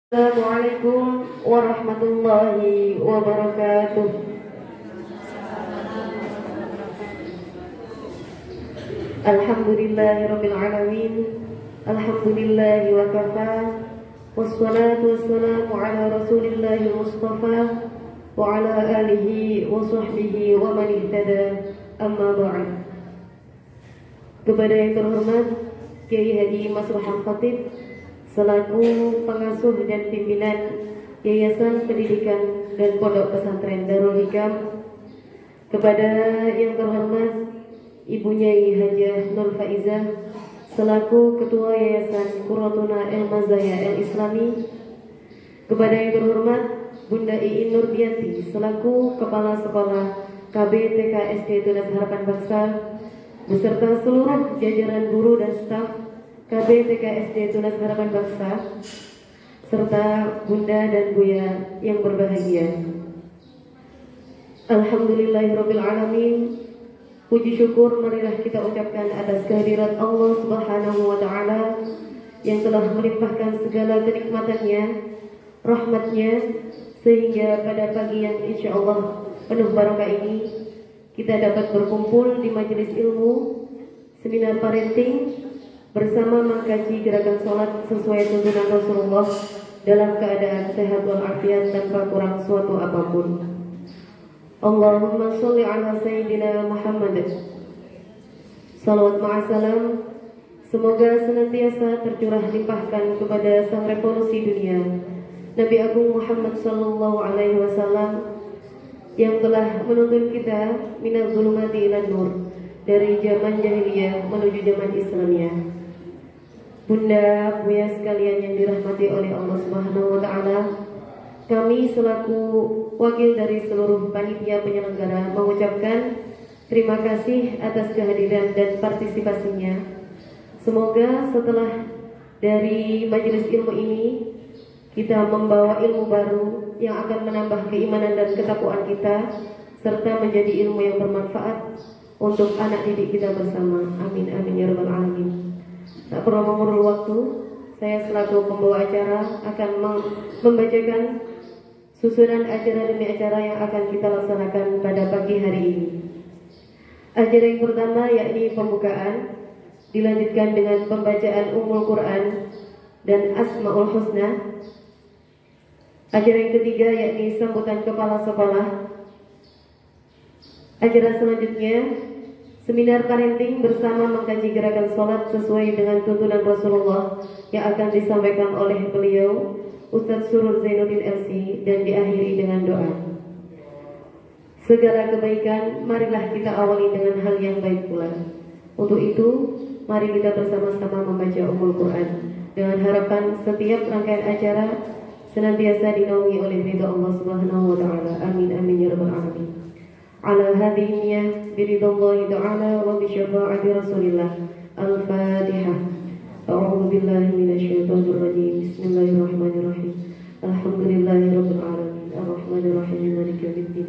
Assalamualaikum warahmatullahi wabarakatuh. Alhamdulillahirabbil alamin. Alhamdulillahi wa kafa. Wassalatu wassalamu ala Rasulillahi Mustafa wa ala alihi wa sahbihi wa man ihtada. Amma ba'd. Kepada yang terhormat Kiai Haji Masruhan Khatib selaku pengasuh dan pimpinan Yayasan Pendidikan dan Pondok Pesantren Darul Hikam, kepada yang terhormat Ibu Nyai Hajah Nur Faizah selaku Ketua Yayasan Qurratuna El Mazaya El Islami, kepada yang terhormat Bunda Iin Nurdianti selaku Kepala Sekolah KB TK SD Tunas Harapan Bangsa beserta seluruh jajaran guru dan staf KB TK SD Tunas Harapan Bangsa serta Bunda dan Buya yang berbahagia. Alhamdulillahirabbil alamin. Puji syukur marilah kita ucapkan atas kehadirat Allah Subhanahu wa taala yang telah melimpahkan segala kenikmatannya, rahmatnya, sehingga pada pagi yang insyaallah penuh barokah ini kita dapat berkumpul di majelis ilmu seminar parenting bersama mengkaji gerakan sholat sesuai tuntunan Rasulullah dalam keadaan sehat walafiat tanpa kurang suatu apapun. Allahumma sholli ala Sayyidina Muhammad. Salawat ma'asalam semoga senantiasa tercurah limpahkan kepada sang revolusi dunia Nabi Agung Muhammad sallallahu alaihi wasallam yang telah menuntun kita minal zulumati ilan nur, dari zaman jahiliyah menuju zaman Islamiyah. Bunda, Buya sekalian yang dirahmati oleh Allah Subhanahu wa taala, kami selaku wakil dari seluruh panitia penyelenggara mengucapkan terima kasih atas kehadiran dan partisipasinya. Semoga setelah dari majelis ilmu ini kita membawa ilmu baru yang akan menambah keimanan dan ketakwaan kita serta menjadi ilmu yang bermanfaat untuk anak didik kita bersama. Amin amin ya rabbal alamin. Tak perlu mengulur waktu, saya selaku pembawa acara akan membacakan susunan acara demi acara yang akan kita laksanakan pada pagi hari ini. Acara yang pertama yakni pembukaan, dilanjutkan dengan pembacaan Ummul Quran dan Asmaul Husna. Acara yang ketiga yakni sambutan kepala sekolah. Acara selanjutnya seminar parenting bersama mengkaji gerakan sholat sesuai dengan tuntunan Rasulullah yang akan disampaikan oleh beliau Ustadz Surur Zainuddin LC dan diakhiri dengan doa. Segala kebaikan marilah kita awali dengan hal yang baik pula. Untuk itu mari kita bersama-sama membaca Ummul Quran dengan harapan setiap rangkaian acara senantiasa dinaungi oleh ridha Allah Subhanahu wa taala. Amin amin ya rabbal alamin. Ala hadhihi niyyah biridhallahi ta'ala wa bi syafaati Rasulillah. Al-Fatihah. A'udzu billahi minasyaitonir rajim. Bismillahirrahmanirrahim. Alhamdulillahirabbil alamin. Arrahmanir rahim. Maliki yaumiddin.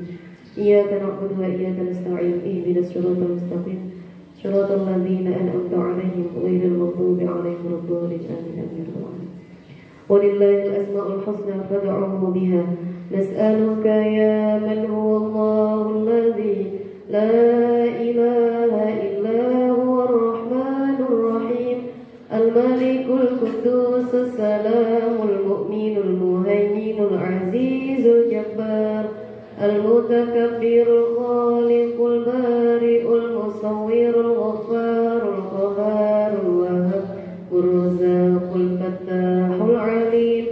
Iyyaka na'budu wa iyyaka nasta'in. Ihdinas siratal mustaqim. Shiratal ladzina an'amta 'alaihim ghairil maghdubi 'alaihim waladdallin. Amin amin ya rabbal alamin. Walillahil asmaul husna fad'uhu biha. نسألك يا من هو الله الذي لا إله إلا هو الرحمن الرحيم الملك القدوس السلام المؤمن المهيمن العزيز الجبار المتكبر الخالق البارئ المصور الغفار القهار الوهاب الرزاق الفتاح العليم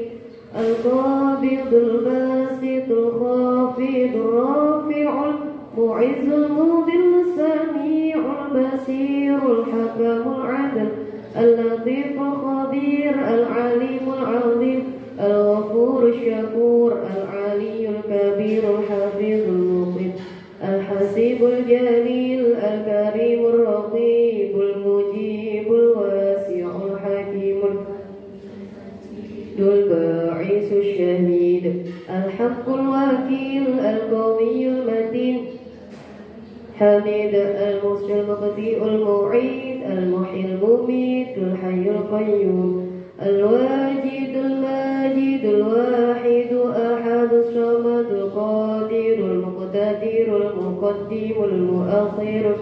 القابض الباسط الخافض الرافع المعز المذل السميع البصير الحكم العدل اللطيف الخبير العليم العظيم الغفور الشكور العلي الكبير الحفيظ المقيم الحسيب الجليل الكريم الرقيب المجيب الواسع الحكيم الباعث الشهيد الحق الوكيل القوي المتين حميد المبدئ المعيد المحيي المميت الحي القيوم الواجد الماجد الواحد أحد الصمد القادر المقتدر المقدم المؤخر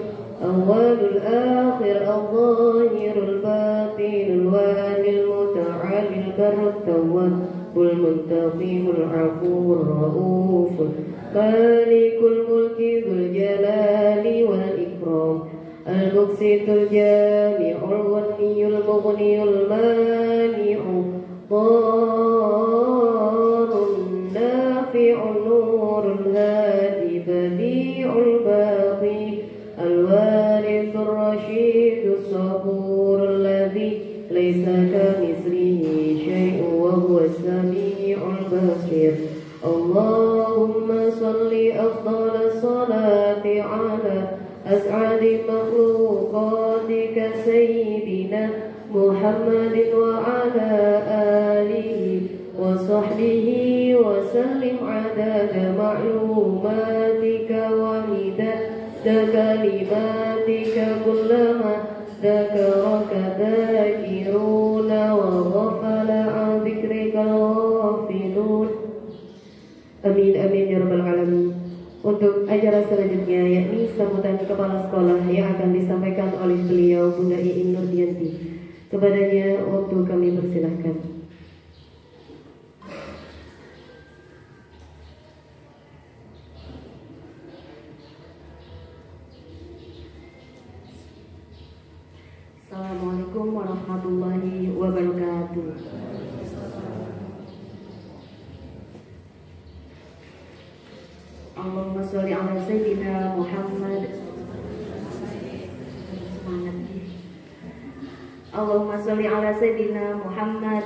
أول الآخر الظاهر الباطن الوالي المتعالي البر التواب المنتقم العفو الرؤوف مالك الملك ذو الجلال والإكرام المقسط الجامع الغني المغني المانع ضار النافع النور الهادي بديع الباقي الوارث الرشيد الصبور الذي ليس كمثله شيء وهو السميع البصير اللهم صل أفضل الصلاة على أسعد مخلوقاتك سيدنا محمد وعلى آله وصحبه وسلم عدد معلوماتك ومداد كلماتك كلما ذكرك ذاكرون وغفل عن ذكرك الغافلون Amin amin ya rabbal alamin. Untuk acara selanjutnya yakni sambutan kepala sekolah yang akan disampaikan oleh beliau Bunda Iin Nurdianti. Kepadanya waktu kami persilahkan. Assalamualaikum warahmatullahi wabarakatuh. Allahumma sholli ala sayyidina Muhammad. Allahumma sholli ala sayyidina Muhammad.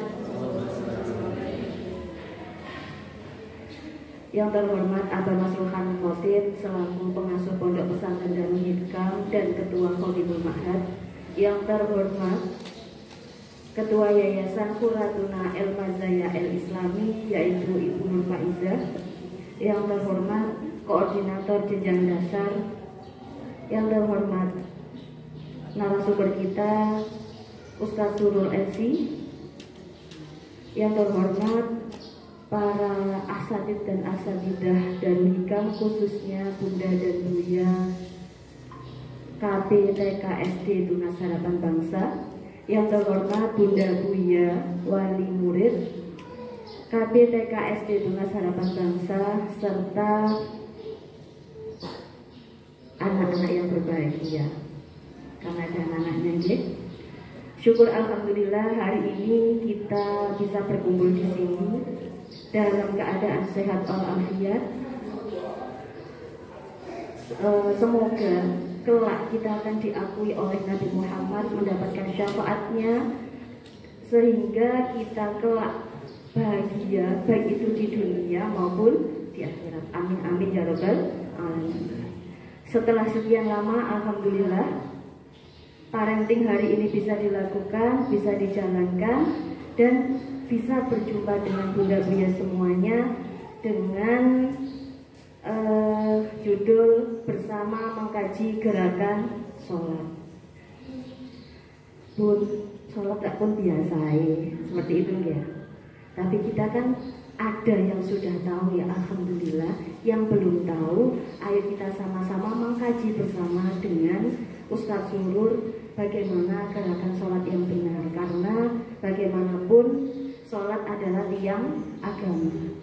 Yang terhormat Abah Masrul Khan Khotib selaku pengasuh Pondok Pesantren Darul Hikam dan Ketua Khodibul Ma'had. Yang terhormat Ketua Yayasan Quratuna El Mazaya El Islami yaitu Ibu Nur Faizah. Yang terhormat Koordinator Jenjang Dasar. Yang terhormat narasumber kita Ustadz Surul Ensi. Yang terhormat para asatid dan asatidah Darul Hikam khususnya Bunda dan Buya KB TK SD Tunas Harapan Bangsa. Yang terhormat Bunda Buya Wali Murid KB TK SD Tunas Harapan Bangsa serta anak-anak yang berbahagia karena ada anak-anaknya nggih. Syukur alhamdulillah hari ini kita bisa berkumpul di sini dalam keadaan sehat walafiat. Semoga kelak kita akan diakui oleh Nabi Muhammad, mendapatkan syafaatnya sehingga kita kelak bahagia baik itu di dunia maupun di akhirat. Amin amin ya rabbal alamin. Setelah sekian lama alhamdulillah parenting hari ini bisa dilakukan, bisa dijalankan dan bisa berjumpa dengan Bunda Buya semuanya dengan judul bersama mengkaji gerakan sholat. Bun, sholat tak pun biasa seperti itu ya. Tapi kita kan ada yang sudah tahu ya alhamdulillah. Yang belum tahu, ayo kita sama-sama mengkaji bersama dengan Ustadz Surur bagaimana gerakan sholat yang benar. Karena bagaimanapun sholat adalah tiang agama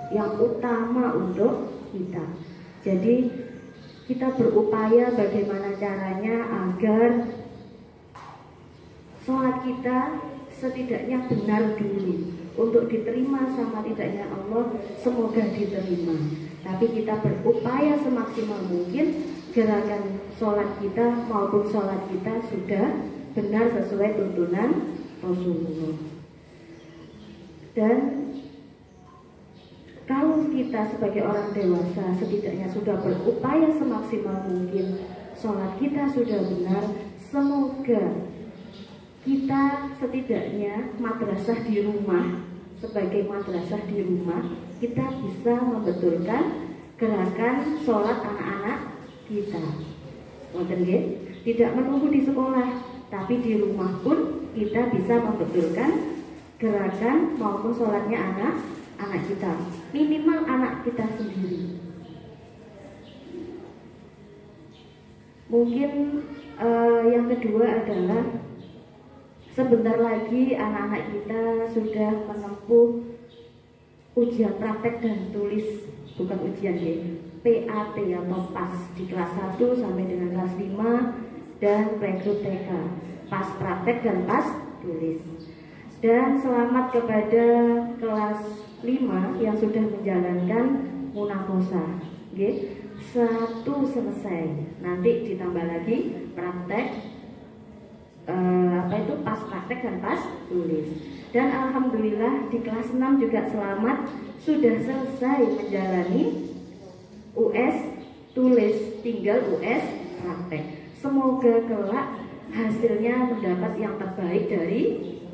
yang utama untuk kita. Jadi kita berupaya bagaimana caranya agar sholat kita setidaknya benar dulu. Untuk diterima sama tidaknya Allah, semoga diterima. Tapi kita berupaya semaksimal mungkin gerakan sholat kita maupun sholat kita sudah benar sesuai tuntunan Rasulullah. Dan kalau kita sebagai orang dewasa setidaknya sudah berupaya semaksimal mungkin sholat kita sudah benar, semoga kita setidaknya madrasah di rumah, sebagai madrasah di rumah kita bisa membetulkan gerakan sholat anak-anak kita. Tidak menunggu di sekolah, tapi di rumah pun kita bisa membetulkan gerakan maupun sholatnya anak kita, minimal anak kita sendiri. Mungkin yang kedua adalah sebentar lagi anak-anak kita sudah menempuh ujian praktek dan tulis, bukan ujian ya, PAT atau PAS di kelas 1 sampai dengan kelas 5 dan playgroup TK, PAS praktek dan PAS tulis. Dan selamat kepada kelas 5 yang sudah menjalankan munakosa. Okay. 1 selesai, nanti ditambah lagi praktek PAS praktek dan PAS tulis. Dan alhamdulillah di kelas 6 juga selamat sudah selesai menjalani US tulis, tinggal US praktek. Semoga kelak hasilnya mendapat yang terbaik dari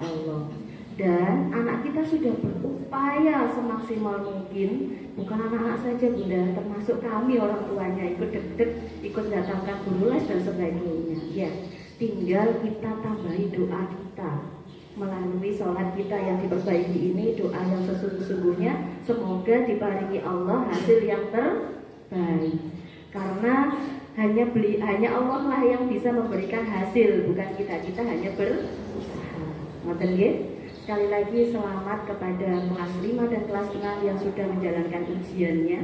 Allah. Dan anak kita sudah berupaya semaksimal mungkin, bukan anak-anak saja Bunda, termasuk kami orang tuanya ikut deg-deg, ikut datangkan guru les dan sebagainya. Ya, tinggal kita tambahi doa kita melalui sholat kita yang diperbaiki ini, doa yang sesungguh-sungguhnya, semoga diparingi Allah hasil yang terbaik. Karena hanya Allah lah yang bisa memberikan hasil, bukan kita hanya berusaha. Ngoten nggih? Sekali lagi selamat kepada kelas 5 dan kelas 6 yang sudah menjalankan ujiannya,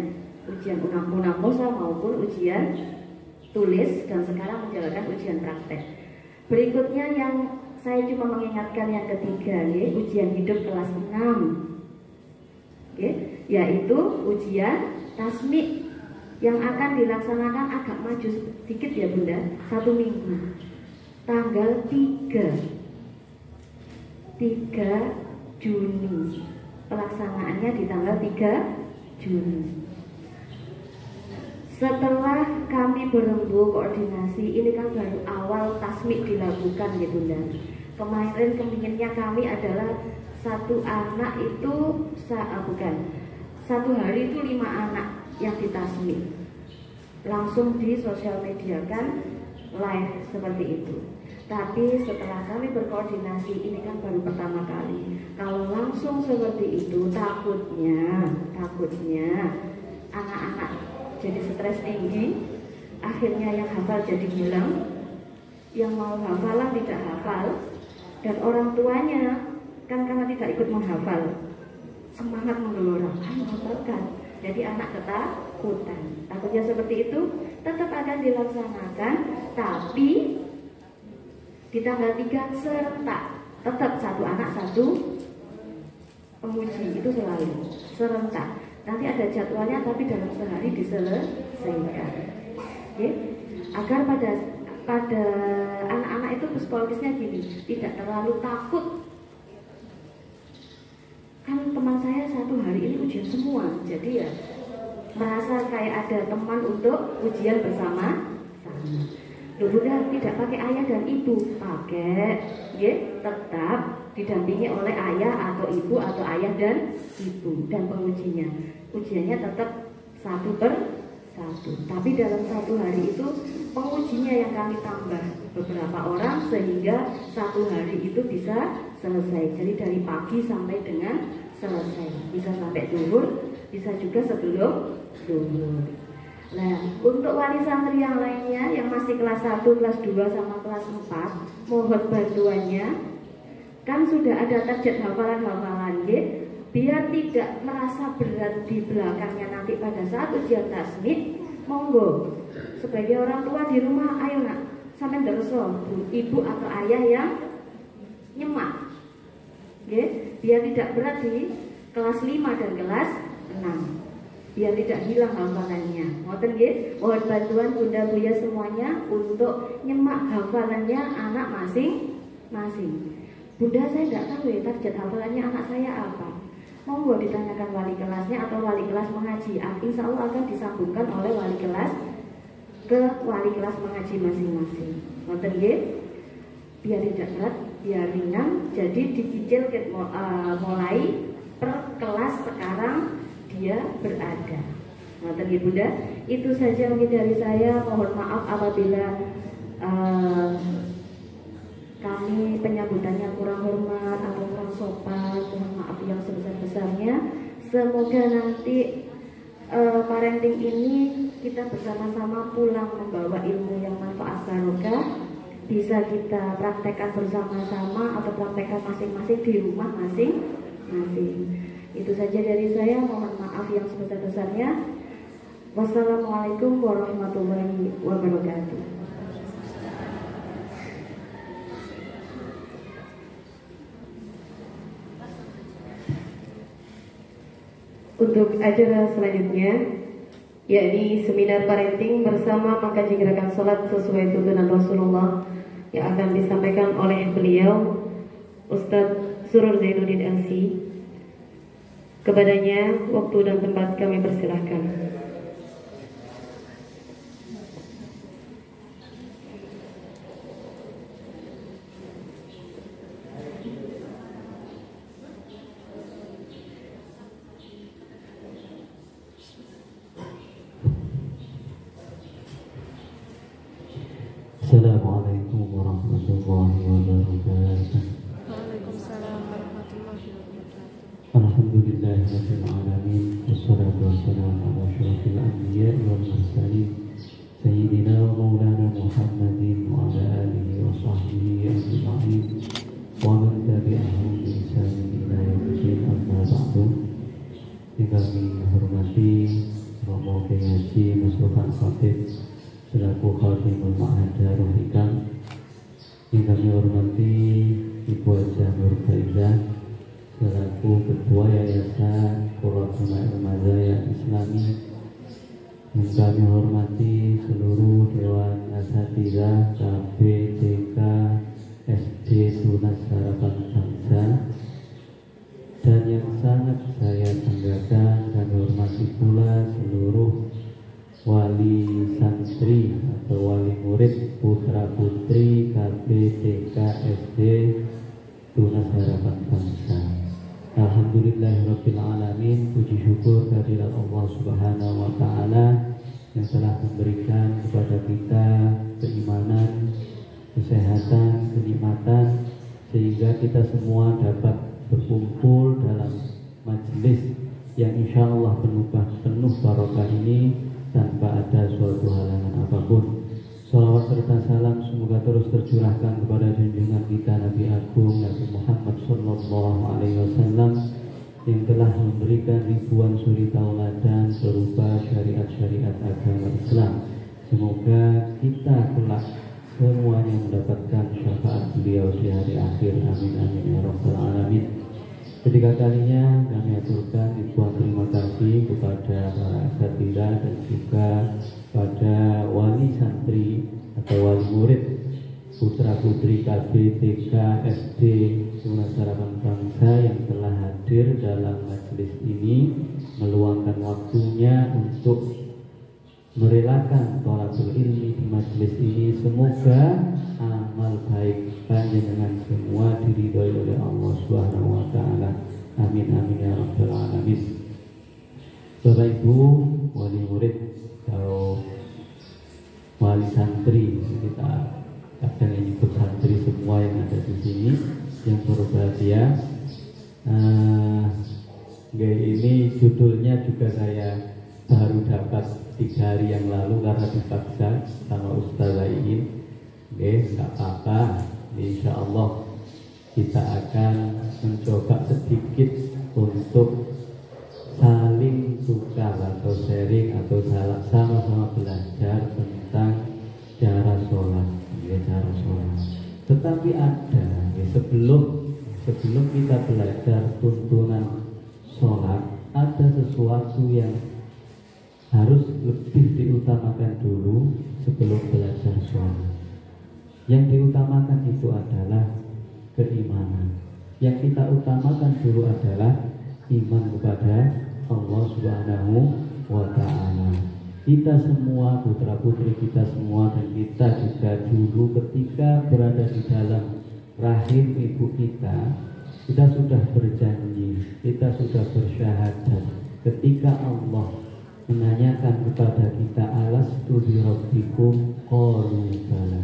ujian munakosa maupun ujian tulis, dan sekarang menjalankan ujian praktek. Berikutnya yang saya cuma mengingatkan yang ketiga, ya, ujian hidup kelas 6, ya, yaitu ujian tasmi yang akan dilaksanakan agak maju sedikit ya Bunda, 1 minggu, tanggal 3 Juni, pelaksanaannya di tanggal 3 Juni. Setelah kami berembuk koordinasi, ini kan baru awal tasmi dilakukan ya Bunda. Kemarin kepinginnya kami adalah satu anak itu satu hari itu 5 anak yang ditasmi, langsung di sosial mediakan live seperti itu. Tapi setelah kami berkoordinasi, ini kan baru pertama kali, kalau langsung seperti itu takutnya anak-anak jadi stres tinggi, akhirnya yang hafal jadi hilang, yang mau hafalan tidak hafal, dan orang tuanya kan karena tidak ikut menghafal, semangat mendorong, ayo hafalkan, jadi anak ketakutan. Takutnya seperti itu, tetap akan dilaksanakan, tapi di tanggal 3 serentak, tetap satu anak satu penguji, itu selalu serentak. Nanti ada jadwalnya, tapi dalam sehari diselesaikan. Okay? Agar pada anak-anak itu psikologisnya gini, tidak terlalu takut. Kan teman saya satu hari ini ujian semua, jadi ya merasa kayak ada teman untuk ujian bersama-sama. Loh Bunda, tidak pakai ayah dan ibu, pakai, ya, tetap didampingi oleh ayah atau ibu atau ayah dan ibu, dan pengujinya. Ujiannya tetap 1 per 1. Tapi dalam 1 hari itu pengujinya yang kami tambah beberapa orang sehingga 1 hari itu bisa selesai. Jadi dari pagi sampai dengan selesai, bisa sampai zuhur, bisa juga sebelum zuhur. Nah, untuk wali santri yang lainnya yang masih kelas 1, kelas 2, sama kelas 4, mohon bantuannya. Kan sudah ada target hafalan-hafalan, ya? Biar tidak merasa berat di belakangnya nanti pada saat ujian tasmi, monggo. Sebagai orang tua di rumah, ayo nak, sampai nderso, ibu atau ayah yang nyemak, ya? Biar tidak berat di kelas 5 dan kelas 6. Biar tidak hilang hafalannya. Ngoten nggih, mohon bantuan Bunda Buya semuanya untuk nyemak hafalannya anak masing-masing. Bunda, saya tidak tahu ya target hafalannya anak saya apa. Monggo ditanyakan wali kelasnya atau wali kelas mengaji. Insya Allah akan disambungkan oleh wali kelas ke wali kelas mengaji masing-masing. Ngoten nggih, biar tidak berat, biar ringan. Jadi dicicil mulai per kelas sekarang dia berada. Ngoten nggih Bunda, itu saja mungkin dari saya. Mohon maaf apabila kami penyambutannya kurang hormat atau kurang sopan, mohon maaf yang sebesar-besarnya. Semoga nanti parenting ini kita bersama-sama pulang membawa ilmu yang manfaat barokah, bisa kita praktekkan bersama-sama atau praktekkan masing-masing di rumah masing-masing. Itu saja dari saya, mohon maaf yang sebesar-besarnya. Wassalamualaikum warahmatullahi wabarakatuh. Untuk acara selanjutnya, yakni seminar parenting bersama mengkaji gerakan sholat sesuai tuntunan Rasulullah, yang akan disampaikan oleh beliau Ustadz Surur Zainuddin LC. Kepadanya waktu dan tempat kami persilahkan. Assalamualaikum warahmatullahi wabarakatuh. Waalaikumsalam warahmatullahi wabarakatuh. Alhamdulillahirabbil alamin, wassalatu wassalamu ala asyrofil anbiya'i wal mursalin, sayyidina wa maulana Muhammadin wa ala alihi wa sahbihi ajma'in wa man tabi'ahum bi ihsanin ila yaumil amma ba'du. Yang kami hormati Romo Kiai Haji Mustafa Khatib selaku Khatimul Ma'had Darul Hikam, yang kami hormati Ibu Hajah Nur Faidah selaku Ketua Yayasan Qurratul A'yun Mazaya Islami, yang kami hormati seluruh Dewan Asatidzah KB, TK, SD, Tunas Harapan Bangsa, dan yang sangat saya banggakan dan hormati pula seluruh wali santri atau wali murid putra putri KB, TK, SD, Tunas Harapan Bangsa. Alhamdulillahirabbil alamin, puji syukur kehadirat Allah Subhanahu wa taala yang telah memberikan kepada kita keimanan, kesehatan, kenikmatan, sehingga kita semua dapat berkumpul dalam majelis yang insya Allah penuh barokah ini tanpa ada suatu halangan apapun. Salawat serta salam semoga terus tercurahkan kepada junjungan kita Nabi Agung Nabi Muhammad Sallallahu Alaihi Wasallam yang telah memberikan ribuan suri tauladan berupa syariat-syariat agama Islam. Semoga kita kelak semuanya mendapatkan syafaat beliau di hari akhir. Amin amin ya rabbal alamin. Ketiga kalinya kami aturkan ribuan terima kasih kepada para asatidzah dan juga pada wali santri atau wali murid putra putri KB, TK, SD, Tunas Harapan Bangsa yang telah hadir dalam majelis ini, meluangkan waktunya untuk merelakan thalabul ilmi di majelis ini. Semoga amal baik panjenengan semua diridhoi oleh Allah Subhanahu wa taala. Amin amin ya rabbal alamin. Bapak Ibu wali murid atau wali santri, kita kadang nyebut santri semua yang ada di sini yang berbahagia. Ini judulnya juga saya baru dapat 3 hari yang lalu karena dipaksa sama Ustaz Zain. Nggak apa-apa, insya Allah kita akan mencoba sedikit untuk saling tukar atau sharing atau sama-sama belajar tentang cara sholat, cara sholat. Tetapi ada sebelum kita belajar tuntunan sholat, ada sesuatu yang harus lebih diutamakan dulu sebelum belajar sholat. Yang diutamakan itu adalah keimanan. Yang kita utamakan dulu adalah iman kepada Allah Subhanahu wa ta'ala. Kita semua, putra putri kita semua, dan kita juga dulu ketika berada di dalam rahim ibu kita sudah berjanji, kita sudah bersyahadat ketika Allah menanyakan kepada kita, alastu bi rabbikum qalu bala.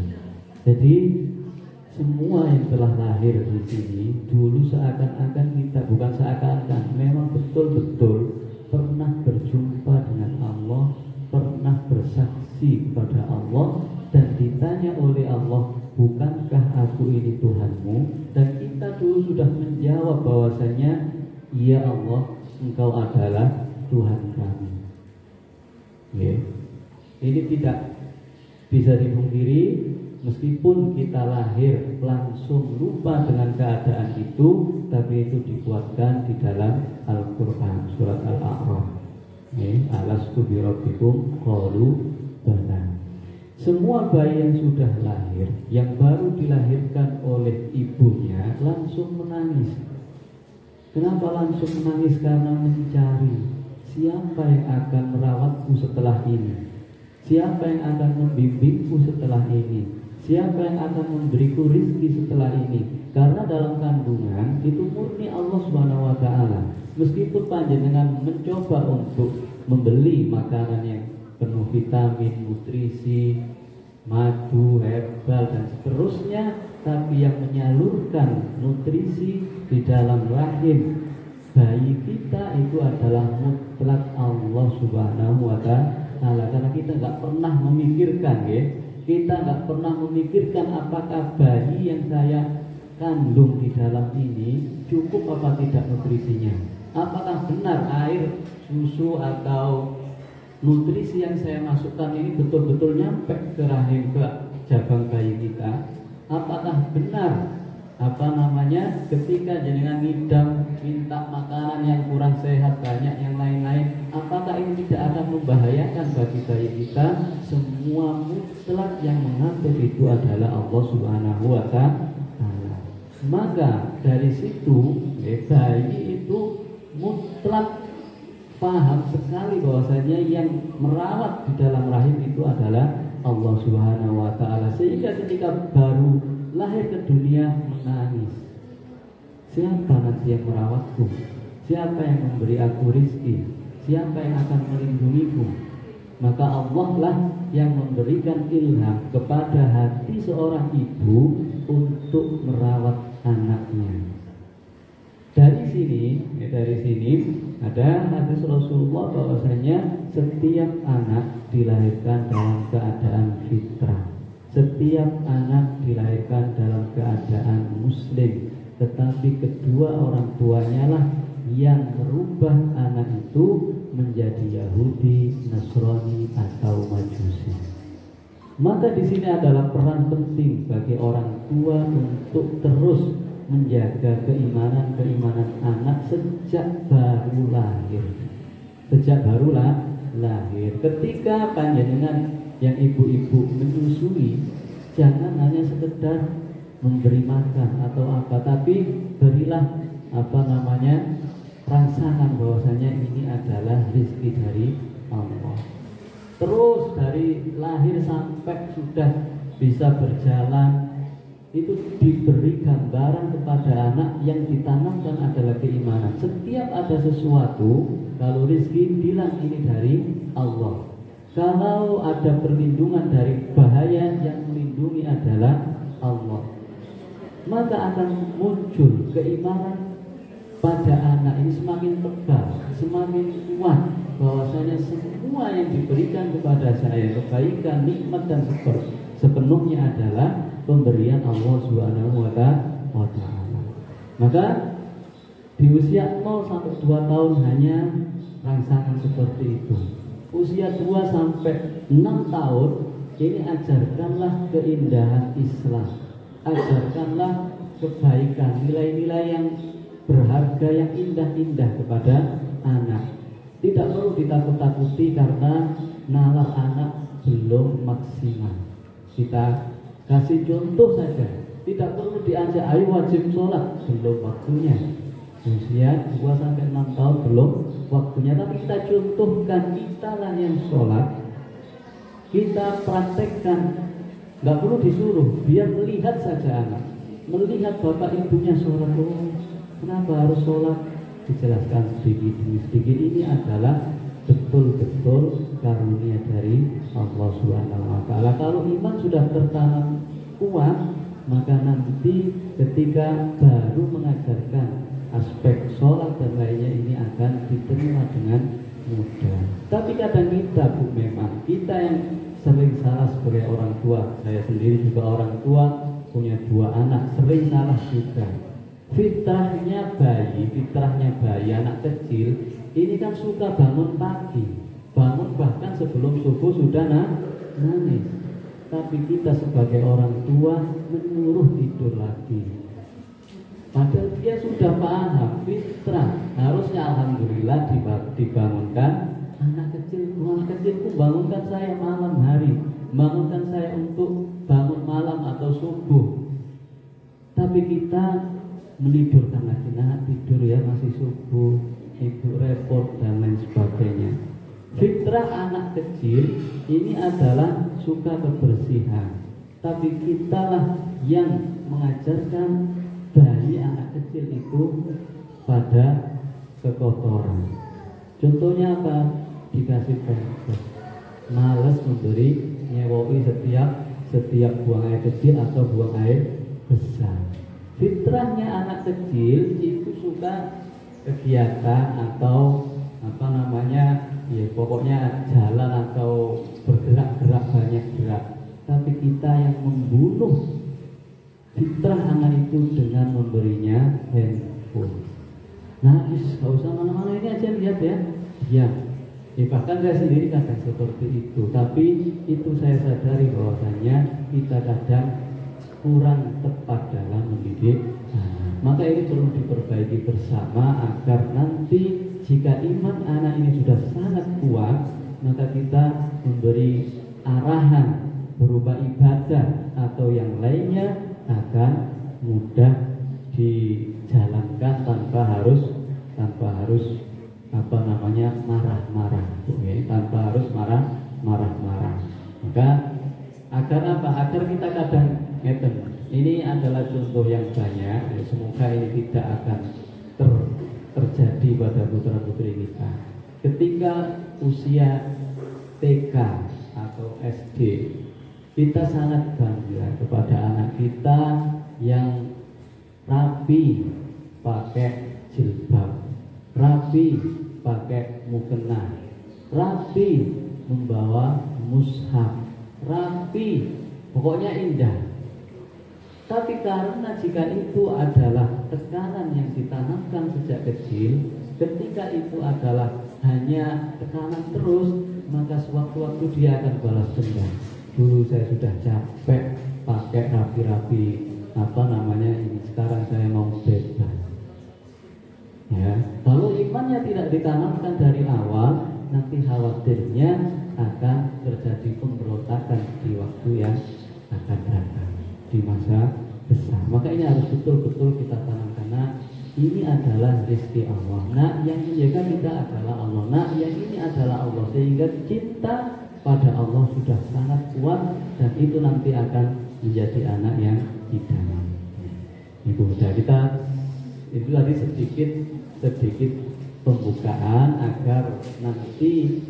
Jadi semua yang telah lahir di sini dulu seakan-akan kita, bukan seakan-akan, memang betul-betul pernah berjumpa dengan Allah, pernah bersaksi kepada Allah, dan ditanya oleh Allah, bukankah aku ini Tuhanmu? Dan kita dulu sudah menjawab bahwasanya, ya Allah, Engkau adalah Tuhan kami. Ya. Ini tidak bisa dipungkiri. Meskipun kita lahir langsung lupa dengan keadaan itu, tapi itu dikuatkan di dalam Al-Quran, surat Al-A'raf. Alastu birabbikum qalu bala. Semua bayi yang sudah lahir, yang baru dilahirkan oleh ibunya, langsung menangis. Kenapa langsung menangis? Karena mencari siapa yang akan merawatku setelah ini, siapa yang akan membimbingku setelah ini, siapa yang akan memberiku rizki setelah ini. Karena dalam kandungan itu murni Allah Subhanahu wa ta'ala. Meskipun panjenengan mencoba untuk membeli makanan yang penuh vitamin, nutrisi, madu, herbal dan seterusnya, tapi yang menyalurkan nutrisi di dalam rahim bayi kita itu adalah mutlak Allah Subhanahu wa ta'ala. Karena kita nggak pernah memikirkan, ya, kita nggak pernah memikirkan apakah bayi yang saya kandung di dalam ini cukup apa tidak nutrisinya. Apakah benar air, susu atau nutrisi yang saya masukkan ini betul-betul nyampe ke rahim, ke jabang bayi kita. Apakah benar ketika jenengan ngidam minta makanan yang kurang sehat, banyak yang lain-lain, apakah ini tidak akan membahayakan bagi bayi kita? Semua mutlak yang mengatur itu adalah Allah Subhanahu wa ta'ala. Maka dari situ bayi itu mutlak paham sekali bahwasanya yang merawat di dalam rahim itu adalah Allah Subhanahu wa ta'ala. Sehingga ketika baru lahir ke dunia menangis, siapa nanti yang merawatku? Siapa yang memberi aku rizki? Siapa yang akan melindungiku? Maka Allah lah yang memberikan ilham kepada hati seorang ibu untuk merawat anaknya. Dari sini ada hadis Rasulullah bahwasanya setiap anak dilahirkan dalam keadaan fitrah. Setiap anak dilahirkan dalam keadaan muslim, tetapi kedua orang tuanya lah yang merubah anak itu menjadi Yahudi, Nasrani atau Majusi. Maka di sini adalah peran penting bagi orang tua untuk terus menjaga keimanan anak sejak baru lahir. Ketika panjenengan yang ibu-ibu menyusui, jangan hanya sekedar memberi makan atau apa, tapi berilah rangsangan bahwasanya ini adalah rezeki dari Allah. Terus dari lahir sampai sudah bisa berjalan, itu diberi gambaran kepada anak yang ditanamkan adalah keimanan. Setiap ada sesuatu, kalau rezeki bilang ini dari Allah. Kalau ada perlindungan dari bahaya, yang melindungi adalah Allah. Maka akan muncul keimanan pada anak ini semakin tegar, semakin kuat, bahwasanya semua yang diberikan kepada saya, kebaikan, nikmat dan sepenuhnya adalah pemberian Allah Subhanahu wa ta'ala. Maka di usia 0 sampai 2 tahun hanya rangsangan seperti itu. Usia 2 sampai 6 tahun ini ajarkanlah keindahan Islam, ajarkanlah kebaikan, nilai-nilai yang berharga, yang indah-indah kepada anak. Tidak perlu ditakut-takuti karena nalar anak belum maksimal. Kita kasih contoh saja, tidak perlu diajak ayo wajib sholat, belum waktunya. Usia 2 sampai 6 tahun belum waktunya, tapi kita contohkan, kita lah yang sholat, kita praktekkan, nggak perlu disuruh, biar melihat saja anak, melihat bapak ibunya sholat. Oh, kenapa harus sholat? Dijelaskan sedikit ini adalah betul-betul karunia dari Allah Subhanahu wa ta'ala. Kalau iman sudah tertanam kuat, maka nanti ketika baru mengajarkan aspek sholat dan lainnya ini akan diterima dengan mudah. Tapi kadang kita memang kita yang sering salah sebagai orang tua. Saya sendiri juga orang tua, punya 2 anak, sering salah juga. Fitrahnya bayi anak kecil ini kan suka bangun pagi, bangun bahkan sebelum subuh sudah nangis. Tapi kita sebagai orang tua menyuruh tidur lagi. Padahal dia sudah paham fitrah. Harusnya alhamdulillah dibangunkan anak kecilku bangunkan saya malam hari, bangunkan saya untuk bangun malam atau subuh. Tapi kita menidurkan lagi, tidur ya masih subuh, ibu repot dan lain sebagainya. Fitrah anak kecil ini adalah suka kebersihan, tapi kitalah yang mengajarkan bayi anak kecil itu pada kekotoran. Contohnya apa? Dikasih pampers, males memberi nyewoi setiap buang air kecil atau buang air besar. Fitrahnya anak kecil itu suka kegiatan atau ya pokoknya jalan atau bergerak-gerak, banyak gerak. Tapi kita yang membunuh fitrah anak itu dengan memberinya handphone. Nah, gak usah mana-mana, ini aja lihat ya. Ya, bahkan saya sendiri kadang seperti itu. Tapi itu saya sadari bahwasanya kita kadang kurang tepat dalam mendidik. Maka ini perlu diperbaiki bersama agar nanti jika iman anak ini sudah sangat kuat, maka kita memberi arahan berupa ibadah atau yang lainnya akan mudah dijalankan tanpa harus marah-marah, tanpa harus marah-marah. Maka agar apa? Agar kita kadang ngeten. Ini adalah contoh yang banyak. Semoga ini tidak akan terjadi pada putra-putri kita. Ketika usia TK atau SD, kita sangat bangga kepada anak kita yang rapi pakai jilbab, rapi pakai mukena, rapi membawa mushaf, rapi, pokoknya indah. Tapi karena jika itu adalah tekanan yang ditanamkan sejak kecil, ketika itu adalah hanya tekanan terus, maka sewaktu-waktu dia akan balas dendam. Dulu saya sudah capek pakai rapi-rapi ini, sekarang saya mau bebas. Ya, kalau imannya tidak ditanamkan dari awal, nanti khawatirnya akan terjadi pemberontakan di waktu yang akan datang, di masa besar. Maka ini harus betul-betul kita tanamkan. Nah, ini adalah rezeki Allah. Nah, yang menjaga kita adalah Allah. Nah, yang ini adalah Allah. Sehingga cinta pada Allah sudah sangat kuat, dan itu nanti akan menjadi anak yang hidayah. Itu sudah kita, itu tadi sedikit pembukaan agar nanti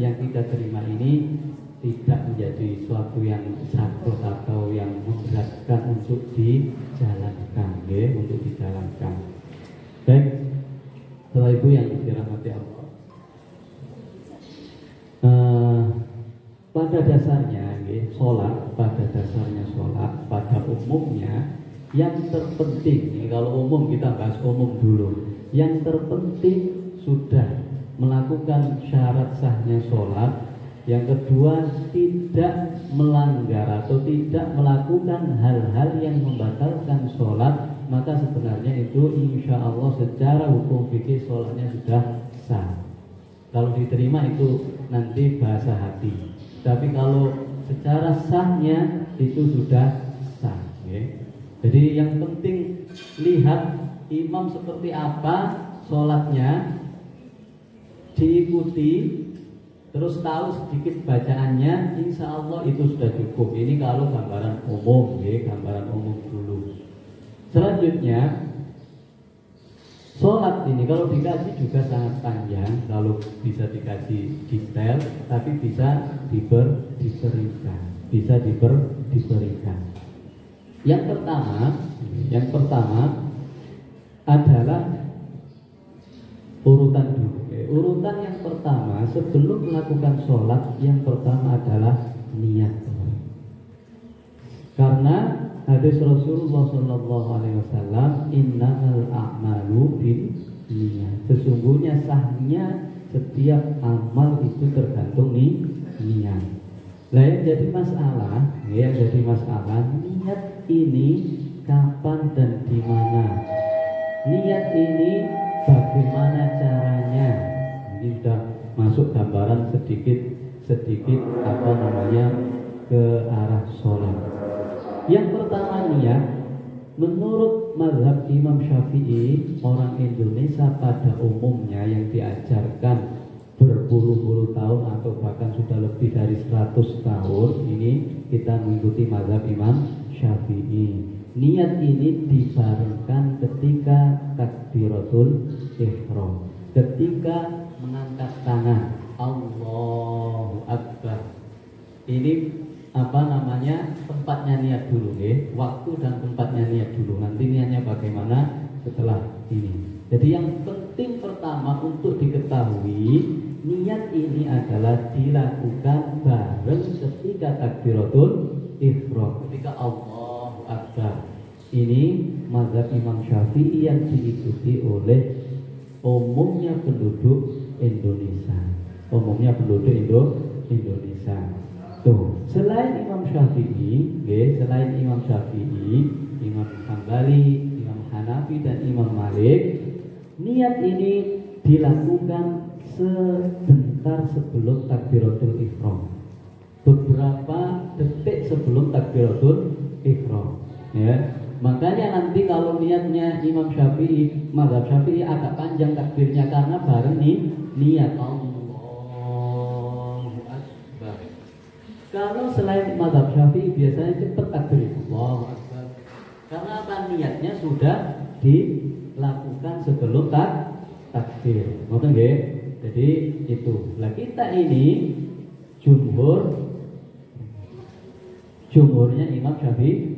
yang kita terima ini tidak menjadi suatu yang sakit atau yang memberatkan untuk dijalankan, untuk dijalankan. Baik, setelah itu yang dirahmati Allah. Pada dasarnya, sholat pada umumnya yang terpenting, kalau umum kita bahas umum dulu. Yang terpenting sudah melakukan syarat sahnya sholat. Yang kedua, tidak melanggar atau tidak melakukan hal-hal yang membatalkan sholat, maka sebenarnya itu insya Allah secara hukum fikih sholatnya sudah sah. Kalau diterima itu nanti bahasa hati. Tapi kalau secara sahnya itu sudah sah. Jadi yang penting lihat imam seperti apa sholatnya, diikuti, terus tahu sedikit bacaannya, insya Allah itu sudah cukup. Ini kalau gambaran umum, gambaran umum dulu. Selanjutnya, sholat ini kalau dikaji juga sangat panjang. Kalau bisa dikaji detail, tapi bisa diberikan. Yang pertama adalah urutan dulu. Urutan yang pertama sebelum melakukan sholat, yang pertama adalah niat. Karena hadis Rasulullah SAW, innamal a'malu binniyat. Sesungguhnya sahnya setiap amal itu tergantung niat. Lah yang jadi masalah, niat ini kapan dan di mana? Niat ini bagaimana caranya? Ini sudah masuk gambaran sedikit ke arah sholat. Yang pertama niat, menurut mazhab Imam Syafi'i, orang Indonesia pada umumnya yang diajarkan berpuluh-puluh tahun atau bahkan sudah lebih dari 100 tahun ini kita mengikuti mazhab Imam Syafi'i. Niat ini dibarengkan ketika takbiratul ihram, ketika mengangkat tangan Allahu Akbar. Ini tempatnya niat dulu, waktu dan tempatnya niat dulu. Nanti niatnya bagaimana setelah ini. Jadi yang penting pertama untuk diketahui, niat ini adalah dilakukan bareng ketika takbiratul ihram, ketika Allahu Akbar. Ini mazhab Imam Syafi'i yang diikuti oleh umumnya penduduk Indonesia. Tuh, selain Imam Syafi'i, Imam Hambali, Imam Hanafi dan Imam Malik, niat ini dilakukan sebentar sebelum takbiratul ihram. Beberapa detik sebelum takbiratul ihram, ya. Makanya nanti kalau niatnya Imam Syafi'i, mazhab Syafi'i agak panjang takbirnya karena bareng niat Allahu Akbar. Kalau selain mazhab Syafi'i biasanya cepat takbir Allahu Akbar. Karena apa? Niatnya sudah dilakukan sebelum takbir. Ngoten nggih? Jadi itu. Lah kita ini jumhurnya Imam Syafi'i.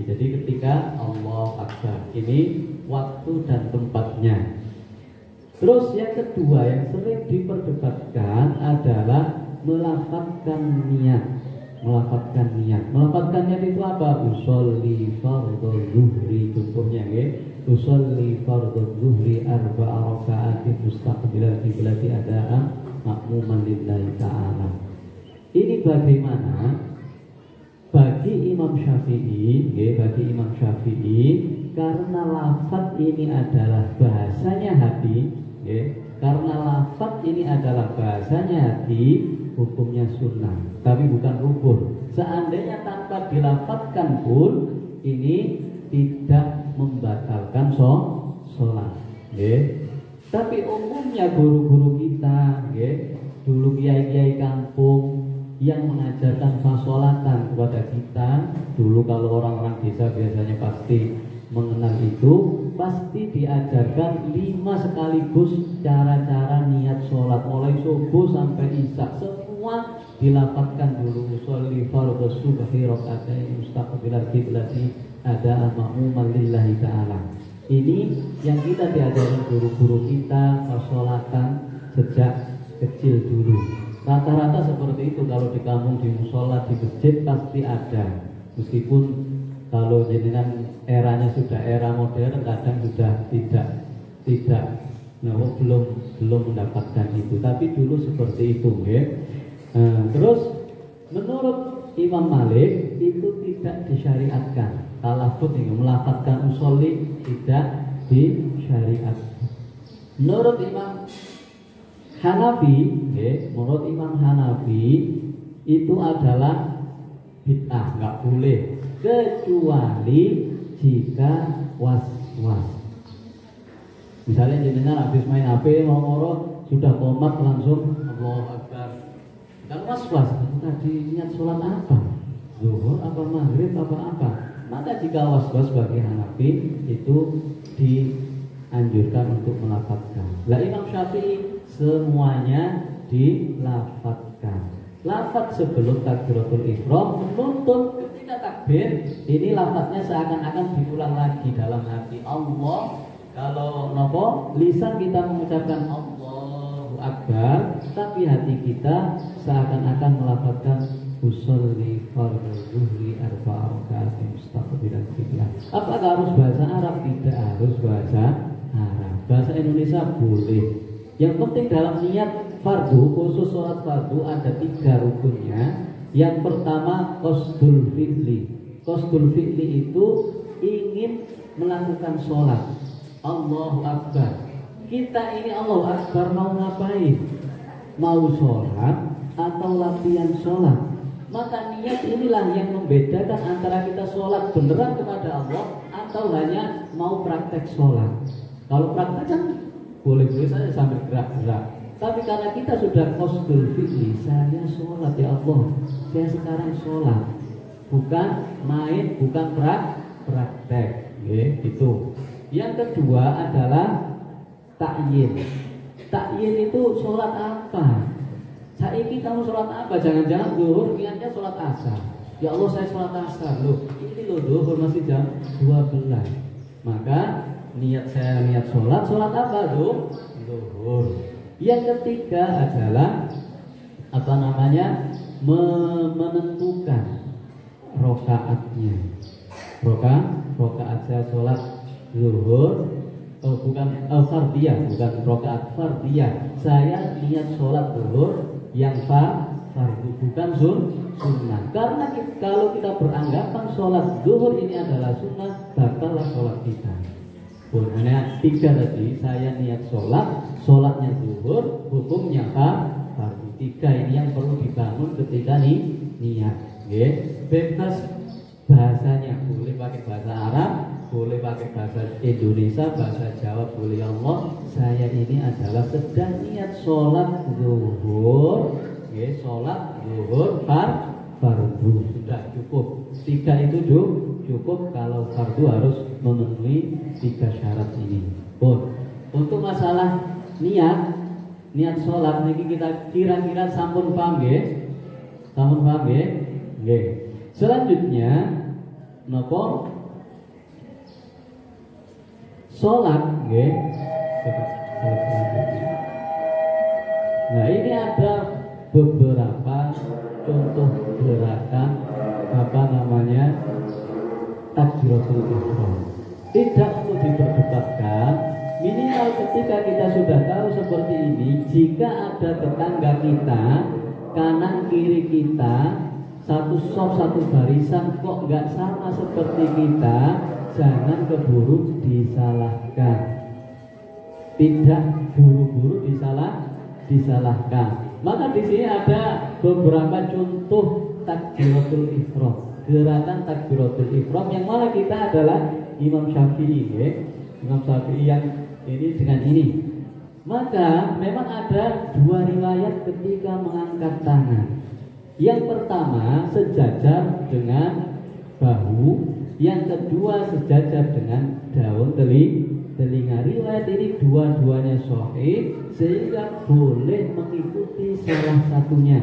Jadi ketika Allah Akbar, ini waktu dan tempatnya. Terus yang kedua yang sering diperdebatkan adalah melafadzkan niat. Melafadzkan niat itu apa? Usolli fardhu zuhri, contohnya usolli fardhu zuhri arba'a raka'atin mustaqbilal qiblati adaan ma'muman lillahi ta'ala. Ini bagaimana? Bagi Imam Syafi'i, karena lafaz ini adalah bahasanya hati, hukumnya sunnah, tapi bukan rukun. Seandainya tanpa dilafazkan pun, ini tidak membatalkan sholat. Tapi umumnya guru-guru kita, dulu kiai-kiai kampung yang mengajarkan fasolatan kepada kita, dulu kalau orang-orang desa biasanya pasti mengenal itu, pasti diajarkan 5 sekaligus cara-cara niat sholat, mulai subuh sampai isya, semua dilafadzkan dulu. Sholli fardhu subhi raka'atain mustaqbilal qiblati adaan ma'muman lillahi ta'ala. Ini yang kita diajarkan guru-guru kita fasolatan sejak kecil dulu. Rata-rata seperti itu. Kalau di kampung, di musola, di masjid pasti ada. Meskipun kalau jenengan eranya sudah era modern, kadang sudah belum mendapatkan itu. Tapi dulu seperti itu, terus menurut Imam Malik itu tidak disyariatkan. Talafut yang melafadzkan usolli tidak disyariatkan. Menurut Imam Hanafi, itu adalah bid'ah, nggak boleh kecuali jika was-was. Misalnya jenengan habis main HP mau ngoro sudah komat langsung Allahu Akbar. Dan was-was, tadi niat sholat apa? Zuhur apa maghrib apa? Maka jika was-was bagi Hanafi itu dianjurkan untuk melafadzkan. Lah Imam Syafi'i semuanya dilafadzkan. Lafadz sebelum takbiratul ihram menuntut ketika ketika takbir, ini lafaznya seakan-akan diulang lagi dalam hati. Allah, kalau nopo lisan kita mengucapkan Allahu Akbar, tapi hati kita seakan-akan melafazkan usolli fardhu zuhri arba'a raka'atin mustaqbilan qiblah. Apakah harus bahasa Arab? Tidak harus bahasa Arab. Bahasa Indonesia boleh. Yang penting dalam niat fardu, khusus sholat fardu ada 3 rukunnya. Yang pertama qasdul fi'li. Qasdul fi'li itu ingin melakukan sholat. Allahu Akbar. Kita ini Allahu Akbar mau ngapain? Mau sholat atau latihan sholat? Maka niat inilah yang membedakan antara kita sholat beneran kepada Allah atau hanya mau praktek sholat. Kalau praktek kan boleh-boleh saja sambil gerak-gerak. Tapi karena kita sudah qasdul fi'li, saya sholat ya Allah, saya sekarang sholat, bukan main, bukan praktek, gitu. Yang kedua adalah ta'yin. Ta'yin itu sholat apa? Saiki kamu sholat apa? Jangan-jangan zuhur niatnya sholat asar. Ya Allah saya sholat asar loh. Ini loh zuhur masih jam 12. Maka saya niat sholat apa zuhur. Yang ketiga adalah menentukan rokaatnya. Rokaat saya sholat zuhur. Fardiyah, bukan rokaat fardiyah. Saya niat sholat zuhur yang fardu, bukan sunnah. Karena kalau kita beranggapan sholat zuhur ini adalah sunnah, batallah sholat kita. Hanya 3 tadi, saya niat sholatnya zuhur, hukumnya fardu. 3 ini yang perlu dibangun ketika niat. Bebas bahasanya, boleh pakai bahasa Arab, boleh pakai bahasa Indonesia, bahasa Jawa, boleh. Allah, saya ini adalah sedang niat sholat zuhur, sholat zuhur fardu, sudah cukup. 3 itu cukup. Kalau fardu harus memenuhi 3 syarat ini. Untuk masalah niat sholat ini kita kira-kira sampun paham ya? Selanjutnya nopo sholat, Nah ini ada beberapa contoh gerakan takbiratul ihram. Tidak untuk diperdebatkan, minimal ketika kita sudah tahu seperti ini, jika ada tetangga kita kanan kiri kita satu saf satu barisan kok nggak sama seperti kita, jangan keburu disalahkan. Tidak buru-buru disalahkan. Maka di sini ada beberapa contoh takbiratul ihram. Gerakan takbiratul ihram yang mana kita adalah Imam Syafi'i, Imam Syafi'i yang ini dengan ini. Maka memang ada 2 riwayat ketika mengangkat tangan. Yang pertama sejajar dengan bahu, yang kedua sejajar dengan daun telinga. Riwayat ini dua-duanya sahih sehingga boleh mengikuti salah satunya.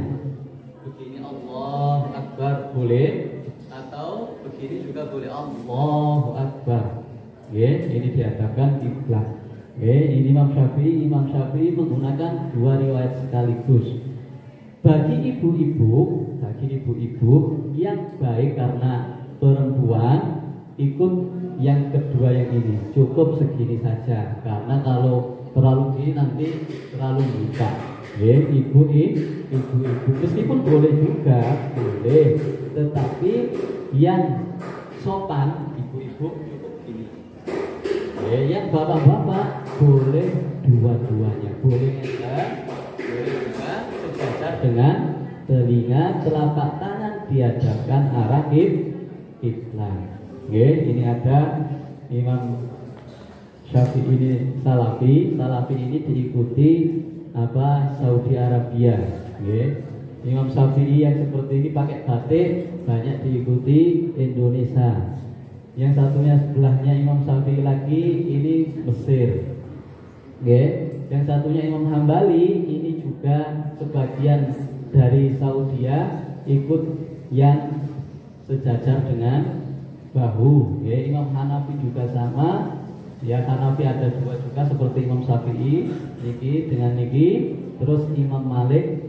Begini Allahu Akbar boleh, atau begini juga boleh Allahu Akbar. Ini dihadapkan kiblat. Ini Imam Syafi'i menggunakan 2 riwayat sekaligus. Bagi ibu-ibu yang baik karena perempuan ikut yang kedua yang ini, cukup segini saja. Karena kalau terlalu gini nanti terlalu buka. Ibu-ibu meskipun boleh juga, boleh, tetapi yang sopan ibu-ibu cukup gini. Yang bapak-bapak boleh dua-duanya, boleh juga sejajar dengan telinga, telapak tangan dihadapkan arah kiblat. Ini ada Imam Syafi'i ini Salafi ini diikuti Saudi Arabia. Imam Syafi'i yang seperti ini pakai batik banyak diikuti Indonesia. Yang satunya sebelahnya Imam Syafi'i lagi ini Mesir. Yang satunya Imam Hambali ini juga sebagian dari Saudi ikut yang sejajar dengan bahu. Ya, Imam Hanafi juga sama. Ya, Hanafi ada dua juga seperti Imam Syafi'i, niki dengan niki. Terus Imam Malik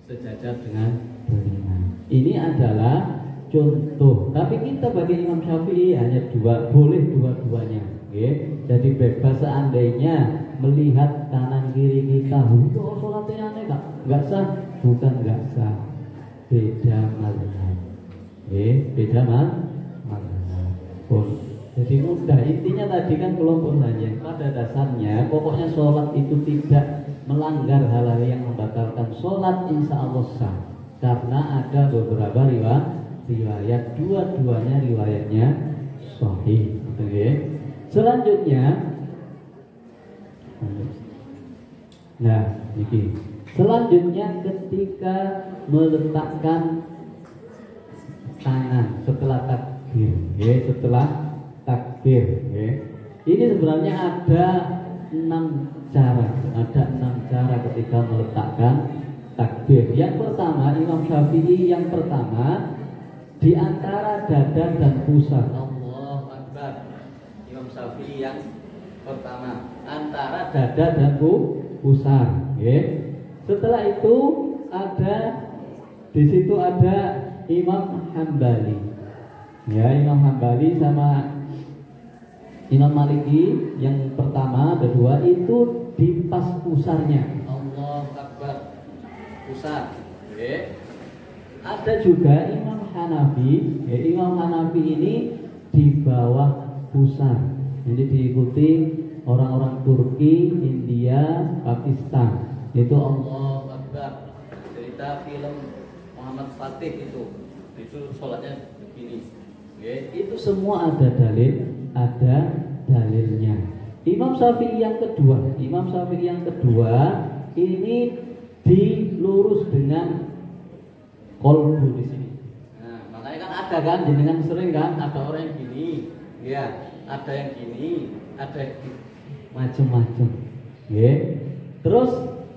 sejajar dengan telinga. Ini adalah contoh. Tapi kita bagi Imam Syafi'i hanya dua, boleh dua-duanya. Jadi bebas seandainya melihat kanan kiri kita, oh sholatnya aneh nggak sah, bukan nggak sah, beda mazhab. Beda mazhab. Jadi mudah, intinya tadi kan kelompok saja. Pada dasarnya pokoknya sholat itu tidak melanggar hal-hal yang membatalkan sholat, insya Allah sah. Karena ada beberapa riwayat, dua-duanya riwayatnya sahih. Selanjutnya, nah ini. Selanjutnya ketika meletakkan tangan setelah takbir, setelah takbir, ini sebenarnya ada 6 cara ketika meletakkan takbir. Yang pertama, Imam Syafi'i yang pertama di antara dada dan pusat. Allahu Akbar. Imam Syafi'i yang pertama antara dada dan pusar. Setelah itu ada di situ ada Imam Hambali. Imam Hambali sama Imam Maliki yang pertama, kedua itu di pas pusarnya. Allahu Akbar. Pusar. Ada juga Imam Hanafi. Imam Hanafi ini di bawah pusar. Jadi diikuti orang-orang Turki, India, Pakistan. Itu Allahu Akbar. Cerita film Muhammad Fatih itu sholatnya begini. Itu semua ada dalilnya. Imam Syafi'i yang kedua ini dilurus dengan kolbu di sini. Nah, makanya kan ada kan, jenengan sering kan ada orang yang gini, ada yang gini, ada yang macam-macam. Terus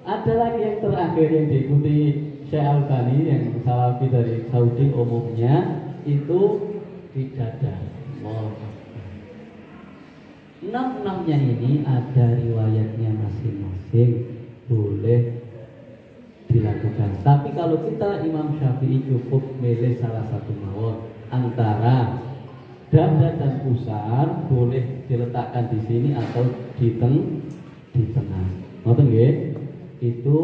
ada lagi yang terakhir yang diikuti Syekh Albani yang salafi dari Saudi umumnya itu di dada. Enam-enamnya ini ada riwayatnya masing-masing, boleh dilakukan. Tapi kalau kita Imam Syafi'i cukup milih salah satu mawon antara dada dan pusar, boleh diletakkan di sini atau di tengah. Ngoten nggih? Itu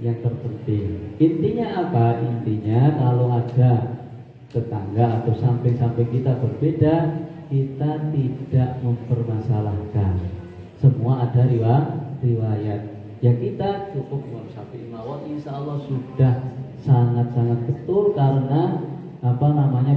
yang terpenting. Intinya apa? Intinya kalau ada tetangga atau samping-samping kita berbeda, kita tidak mempermasalahkan. Semua ada riwayat. Yang kita cukup Imam Syafi'i mawon, insya Allah sudah sangat-sangat betul karena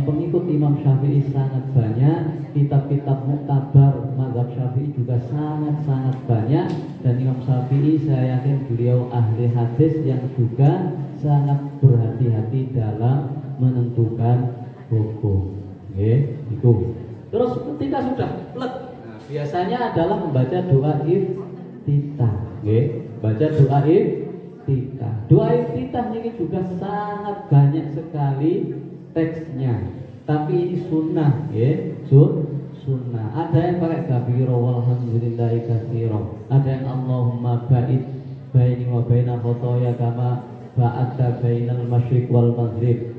pengikut Imam Syafi'i sangat banyak, kitab-kitab muktabar mazhab Syafi'i juga sangat-sangat banyak, dan Imam Syafi'i saya yakin beliau ahli hadis yang juga sangat berhati-hati dalam menentukan hukum. Itu. Terus ketika sudah plek, biasanya adalah membaca doa iftitah. Baca doa iftitah. Doa iftitah ini juga sangat banyak sekali teksnya, tapi ini sunnah, sunnah. Ada yang pakai kabiro walhamdulillahi katsiro, ada yang Allahumma ba'id baini wa baina khotoya kama ba'adta bainal masyriq wal maghrib.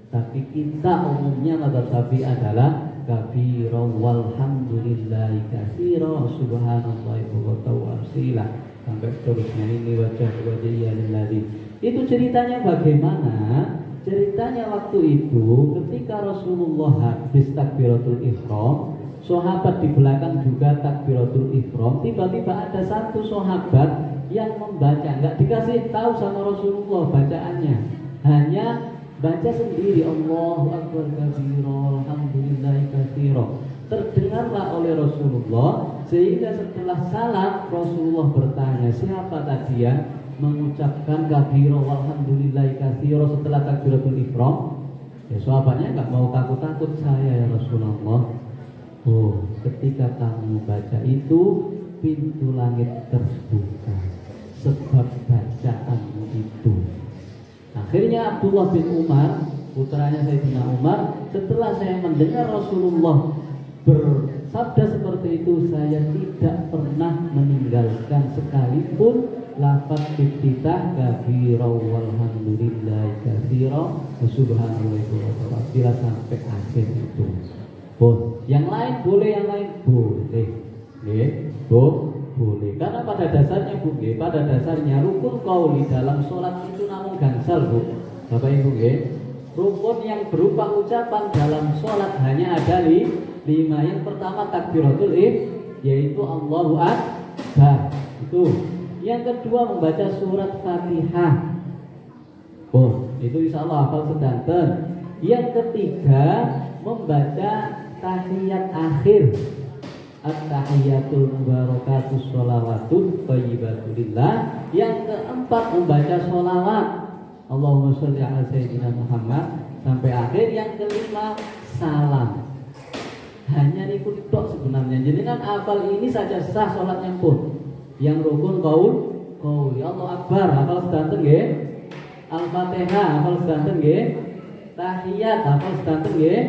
Tapi kita umumnya mazhab Syafi'i adalah kabiro walhamdulillahi katsiro subhanallahi wa ta'ala sampai seterusnya. Ini wajah lillahi. Itu ceritanya bagaimana? Ceritanya waktu itu ketika Rasulullah habis takbiratul ihram, sahabat di belakang juga takbiratul ihram, tiba-tiba ada satu sahabat yang membaca, nggak dikasih tahu sama Rasulullah bacaannya, hanya baca sendiri Allahu Akbar kabira alhamdulillahi katsira. Terdengarlah oleh Rasulullah, sehingga setelah salat Rasulullah bertanya, siapa tadi yang mengucapkan kabira walhamdulillahi katsira setelah takbiratul ihram? Ya sahabatnya enggak mau takut-takut, saya ya Rasulullah. Oh, ketika kamu baca itu pintu langit terbuka sebab bacaanmu itu. Akhirnya Abdullah bin Umar putranya Sayyidina Umar, setelah saya mendengar Rasulullah bersabda seperti itu, saya tidak pernah meninggalkan sekalipun lafaz iftitah kabira walhamdulillahi kabira subhanallah bila sampai akhir itu. Yang lain boleh, yang lain boleh. Boleh. Karena pada dasarnya pada dasarnya rukun qauli dalam sholat itu namun gansal Bapak Ibu Rukun yang berupa ucapan dalam sholat hanya ada 5. Yang pertama takbiratul yaitu Allahu Akbar. Itu. Yang kedua membaca surat Fatihah. Itu insya Allah hafal sedanten. Yang ketiga membaca tahiyat akhir. At-tahiyatul mubarakatus sholawatut thayyibatulillah. Yang keempat membaca sholawat Allahumma sholli ala sayyidina Muhammad sampai akhir. Yang kelima salam. Hanya ikut tok sebenarnya. Jadi kan hafal ini saja sah sholatnya pun. Yang rukun qauli Allah Akbar hafal sedanten nggih. Al-Fatihah hafal sedanten nggih. Tahiyat hafal sedanten nggih.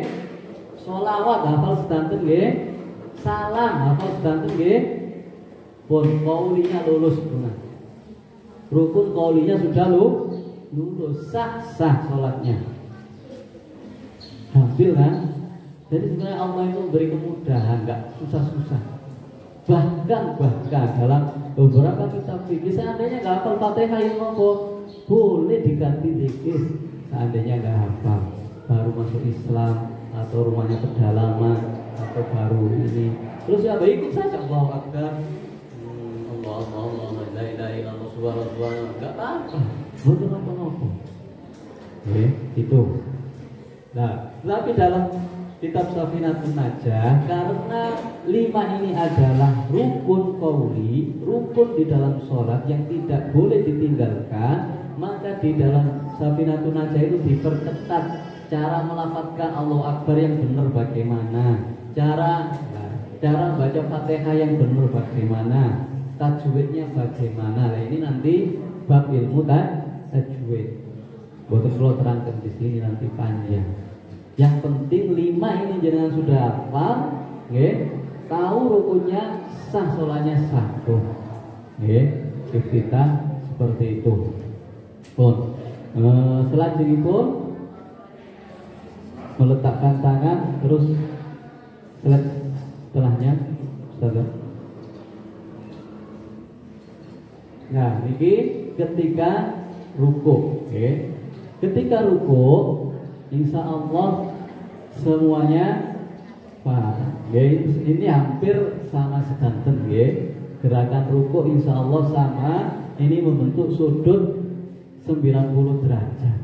Sholawat hafal sedanten nggih. Salam hafal sedanten nggih. Pun qaulinya lulus benar. Rukun qaulinya sudah lulus sah sholatnya. Hampir kan? Jadi sebenarnya Allah itu memberi kemudahan, enggak susah-susah. Bahkan dalam beberapa kitab fikih seandainya enggak hafal Fatihah yang boleh diganti zikir. Seandainya enggak hafal, baru masuk Islam atau rumahnya pedalaman atau baru ini. Terus ya ikut saja Allahu Akbar. Allah la ilaha illallah subhanallah. Enggak apa-apa. Betul apa-apa. Itu. Nah, tapi dalam kitab Safinatun Najah, karena 5 ini adalah rukun qauli, rukun di dalam sholat yang tidak boleh ditinggalkan, maka di dalam Safinatun Najah itu diperketat cara melafadzkan Allahu Akbar yang benar bagaimana, cara baca Fatihah yang benar bagaimana, tajwidnya bagaimana. Nah, ini nanti bab ilmu tajwid. Boten kula terangkan di sini nanti panjang. Yang penting 5 ini jangan sudah hafal, tahu rukunnya sah, sholatnya sah. Kita seperti itu. Selanjutnya meletakkan tangan, terus setelahnya, Ustaz. Nah, ini ketika ruku, ketika ruku, insya Allah semuanya ini hampir sama sedanten gerakan ruku insya Allah sama. Ini membentuk sudut 90 derajat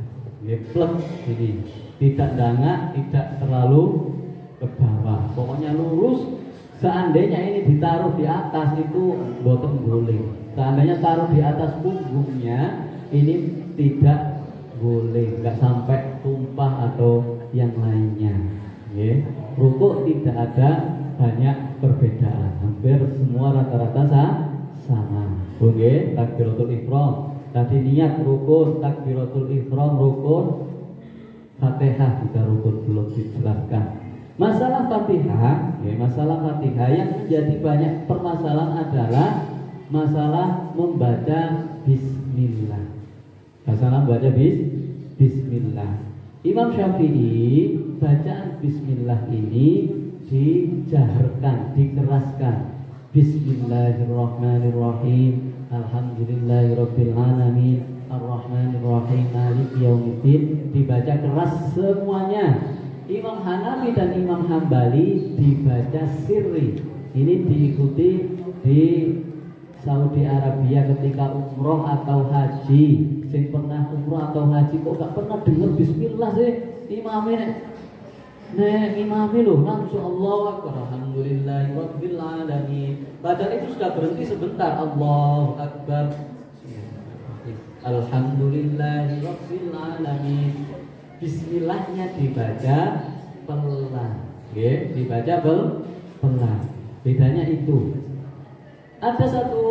plus ini tidak dangak, tidak terlalu ke bawah, pokoknya lurus. Seandainya ini ditaruh di atas itu boten boleh. Seandainya taruh di atas punggungnya ini tidak boleh, nggak sampai tumpah atau yang lainnya. Rukuk tidak ada banyak perbedaan, hampir semua rata-rata sama. Takbiratul ihram tadi niat rukun, takbiratul ihram rukun, Fatihah juga rukun belum dijelaskan. Masalah Fatihah, masalah Fatihah yang menjadi banyak permasalahan adalah masalah membaca bismillah. Masalah membaca bismillah. Imam Syafi'i bacaan bismillah ini dijaharkan, dikeraskan. Bismillahirrahmanirrahim. Alhamdulillahirabbil alamin. Ar-Rahmanirrahim. Maliki yaumiddin. Dibaca keras semuanya. Imam Hanafi dan Imam Hambali dibaca sirri. Ini diikuti di Saudi Arabia ketika umroh atau haji. Sing pernah umroh atau haji kok gak pernah dengar bismillah sih imamnya. Imamnya loh langsung Allahu Akbar, alhamdulillahirabbil alamin. Padahal itu sudah berhenti sebentar. Allahu Akbar, alhamdulillahirabbil alamin. Bismillahnya dibaca pelan, dibaca pelan. Bedanya itu. Ada satu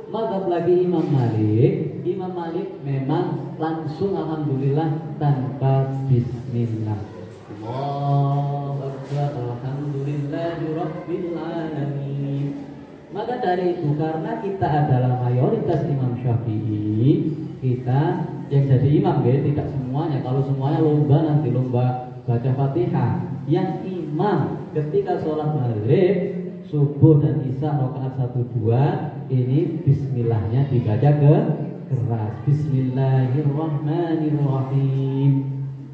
mazhab lagi Imam Malik Imam Malik memang langsung alhamdulillah tanpa bismillah. Allahu Akbar, alhamdulillahirabbil alamin. Maka dari itu, karena kita adalah mayoritas Imam Syafi'i, kita yang jadi imam tidak semuanya. Kalau semuanya lomba, nanti lomba baca Fatihah. Yang imam ketika sholat maghrib, subuh dan isya rakaat 1-2, ini bismillahnya dibaca keras. Bismillahirrahmanirrahim.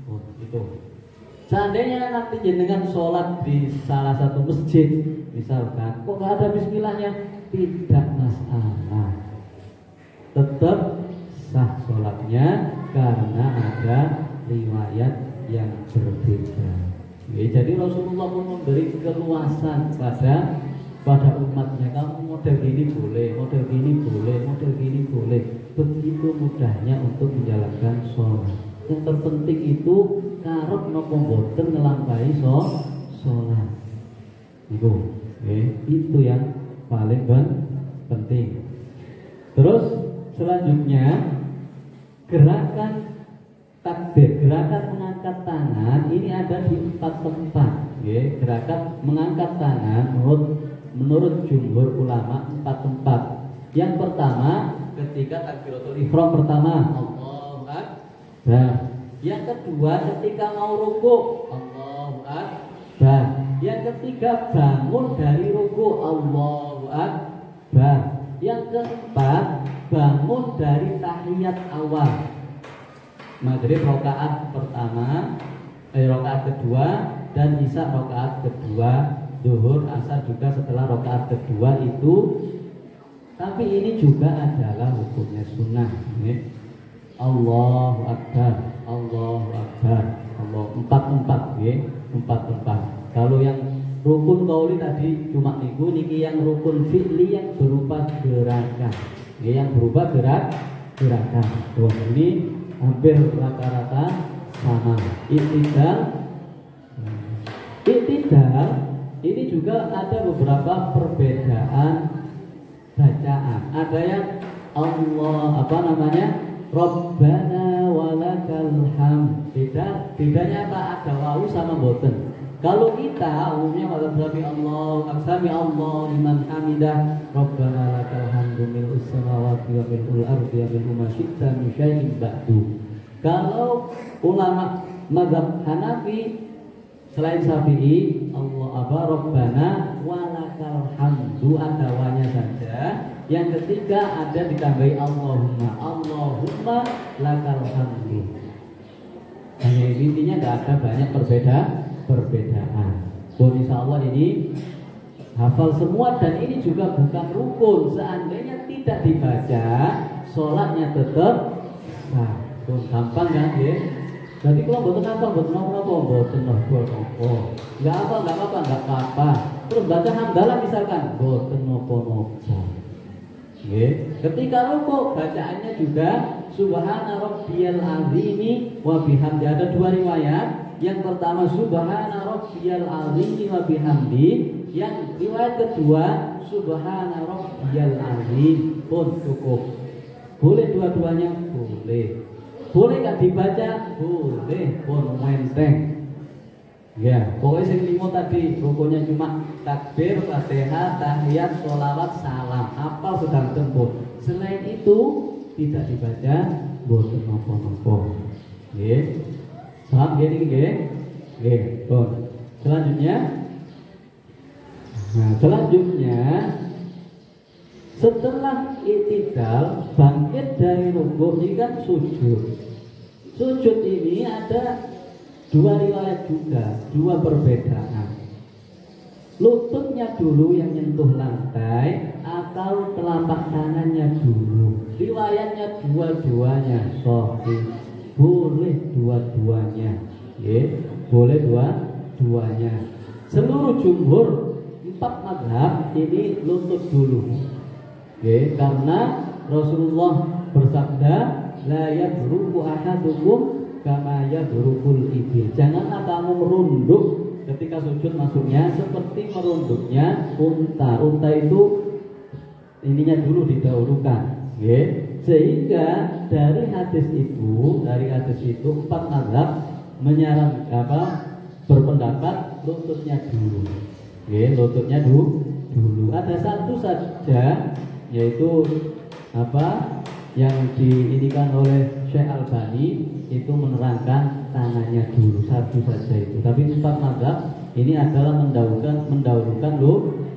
Oh, itu. Seandainya nanti jenengan sholat di salah satu masjid, misalkan, kok nggak ada bismillahnya, tidak masalah, tetap sah sholatnya karena ada riwayat yang berbeda. Jadi Rasulullah pun memberi keluasan pada umatnya, kamu model gini boleh, model gini boleh, model gini boleh. Begitu mudahnya untuk menjalankan sholat. Yang terpenting itu karep nopo boten ngelampahi sholat. Itu yang paling penting. Terus selanjutnya gerakan takbir, gerakan mengangkat tangan ini ada di 4 tempat. Gerakan mengangkat tangan menurut jumhur ulama 4 tempat. Yang pertama ketika takbiratul ihram pertama, Allahu Akbar. Yang kedua ketika mau rukuk, Allahu Akbar. Yang ketiga bangun dari rukuk, Allahu Akbar. Yang keempat bangun dari tahiyat awal. Maghrib rakaat pertama, rakaat kedua, dan isya rakaat kedua, zuhur, asar juga setelah rakaat kedua itu. Tapi ini juga adalah hukumnya sunnah. Allahu Akbar, Allahu Akbar, Allah 4-4. Kalau yang rukun qauli tadi cuma niki yang rukun fi'li yang berupa gerakan, yang berupa gerakan. Ini hampir rata-rata sama. Iktidal ini juga ada beberapa perbedaan bacaan. Ada yang Allah Rabbana walakal hamd. Bedanya apa? Ada wawu sama boten. Kalau kita umumnya pada berarti Allah liman hamidah, Rabbana lakal hamdu mil'us samawati wa mil'ul ardi wa mil'u ma syi'ta min syai'in ba'du. Kalau ulama mazhab Hanafi selain Syafi'i, Rabbana walakal hamdu, ada wanya saja. Yang ketiga ada ditambahi Allahumma lakal hamdu. Hanya intinya tidak ada banyak perbedaan. Insya Allah ini hafal semua, dan ini juga bukan rukun. Seandainya tidak dibaca, sholatnya tetap sah. Gampang kan ya? Jadi kalau boten apa, boten nggak apa-apa. Terus baca hamdalah misalkan, boten nopo. Ketika rukuk bacaannya juga subhana rabbiyal azimi wa bihamdi. Ada 2 riwayat. Yang pertama subhana rabbiyal azimi wa bihamdi. Yang riwayat kedua subhana rabbiyal azim pun cukup. Boleh dua-duanya? Boleh. Boleh nggak dibaca? Boleh, pun menteng. Ya, pokoknya yang 5 tadi rukunnya cuma takbir, fatihah, tahiyat, sholawat, salam. Apa sedang tempuh. Selain itu tidak dibaca boten nopo-nopo. Salam gini. Selanjutnya setelah i'tidal bangkit dari rukuk ini kan sujud. Sujud ini ada 2 riwayat juga, 2 perbedaan. Lututnya dulu yang nyentuh lantai atau telapak tangannya dulu. Riwayatnya dua-duanya sahih. Boleh dua-duanya. Boleh dua-duanya. Seluruh jumhur 4 mazhab ini lutut dulu. Karena Rasulullah bersabda, la yadruku ahadukum kama yadrukul ibil. Janganlah kamu merunduk ketika sujud, maksudnya seperti merunduknya unta. Unta itu ininya dulu didahulukan, Sehingga dari hadis itu 4 mazhab berpendapat lututnya dulu. Lututnya dulu. Ada satu saja, yaitu yang diinikan oleh Syekh Albani itu menerangkan tangannya dulu, satu saja itu. Tapi 4 mazhab ini adalah mendahulukan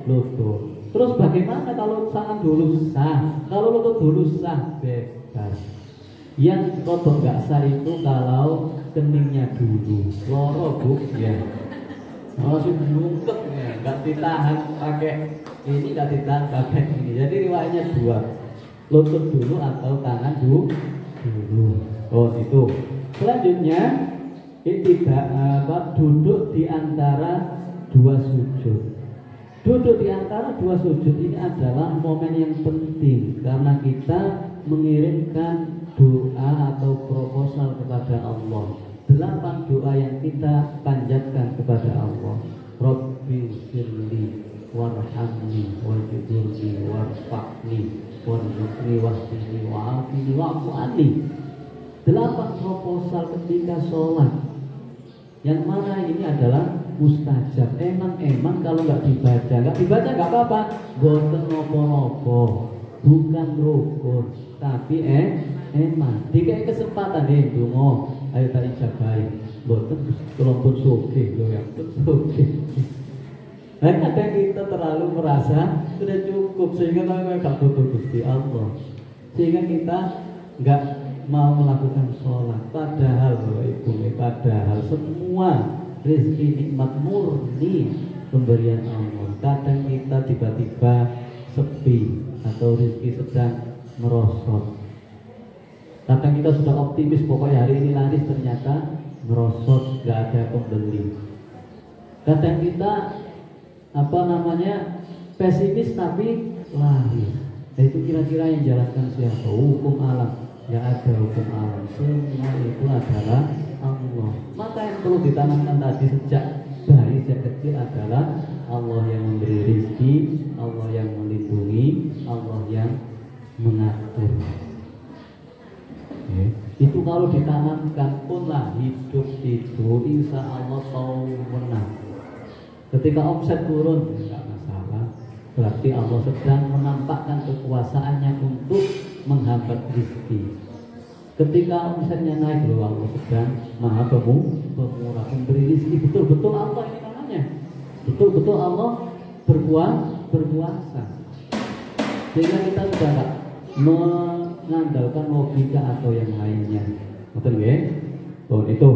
lutut. Terus bagaimana kalau tangan dulu sah? Kalau lutut dulu sah, bebas. Yang kodok nggak sah itu kalau keningnya dulu, loro bu, ya. Langsung nungkep ya, nggak ditahan pakai ini, nggak ditahan pakai ini. Jadi riwayatnya 2, lutut dulu atau tangan dulu. Oh itu. Selanjutnya ini duduk di antara 2 sujud. Duduk di antara 2 sujud ini adalah momen yang penting karena kita mengirimkan doa atau proposal kepada Allah. 8 doa yang kita panjatkan kepada Allah. Rabbi firli warhamni wajburni warfa'ni warzuqni wahdini wa'afini wa'fu'ani. 8 proposal ketika sholat, yang mana ini adalah mustajab. Emang kalau nggak dibaca nggak apa-apa. Boten nopo-nopo, bukan rukun, tapi emang dikai kesempatan dongo, ayo tak ijabahi. Boten kelompok sugih loh ya, sugih. Kadang kita terlalu merasa sudah cukup sehingga kita nggak butuh Gusti Allah, sehingga kita nggak mau melakukan sholat. Padahal semua rezeki nikmat murni pemberian Allah. Kadang kita tiba-tiba sepi atau rezeki sedang merosot. Kadang kita sudah optimis pokoknya hari ini laris, ternyata merosot, gak ada pembeli. Kadang kita pesimis tapi laris. Itu kira-kira yang jalankan siapa? Hukum alam. Gak ada hukum alam. Semua itu adalah Allah. Maka yang perlu ditanamkan tadi sejak bayi, sejak kecil adalah Allah yang memberi rezeki, Allah yang melindungi, Allah yang mengatur. Itu kalau ditanamkan pun lah hidup itu insya Allah tahu menang. Ketika omset turun tidak masalah, berarti Allah sedang menampakkan kekuasaannya untuk menghambat rezeki. Ketika omsetnya naik, loh Allah sedang maha pemurah, memberi rezeki. Betul-betul Allah ini namanya. Betul-betul Allah berkuasa. Sehingga kita sudah tidak mengandalkan logika atau yang lainnya. Betul ya? Oh itu.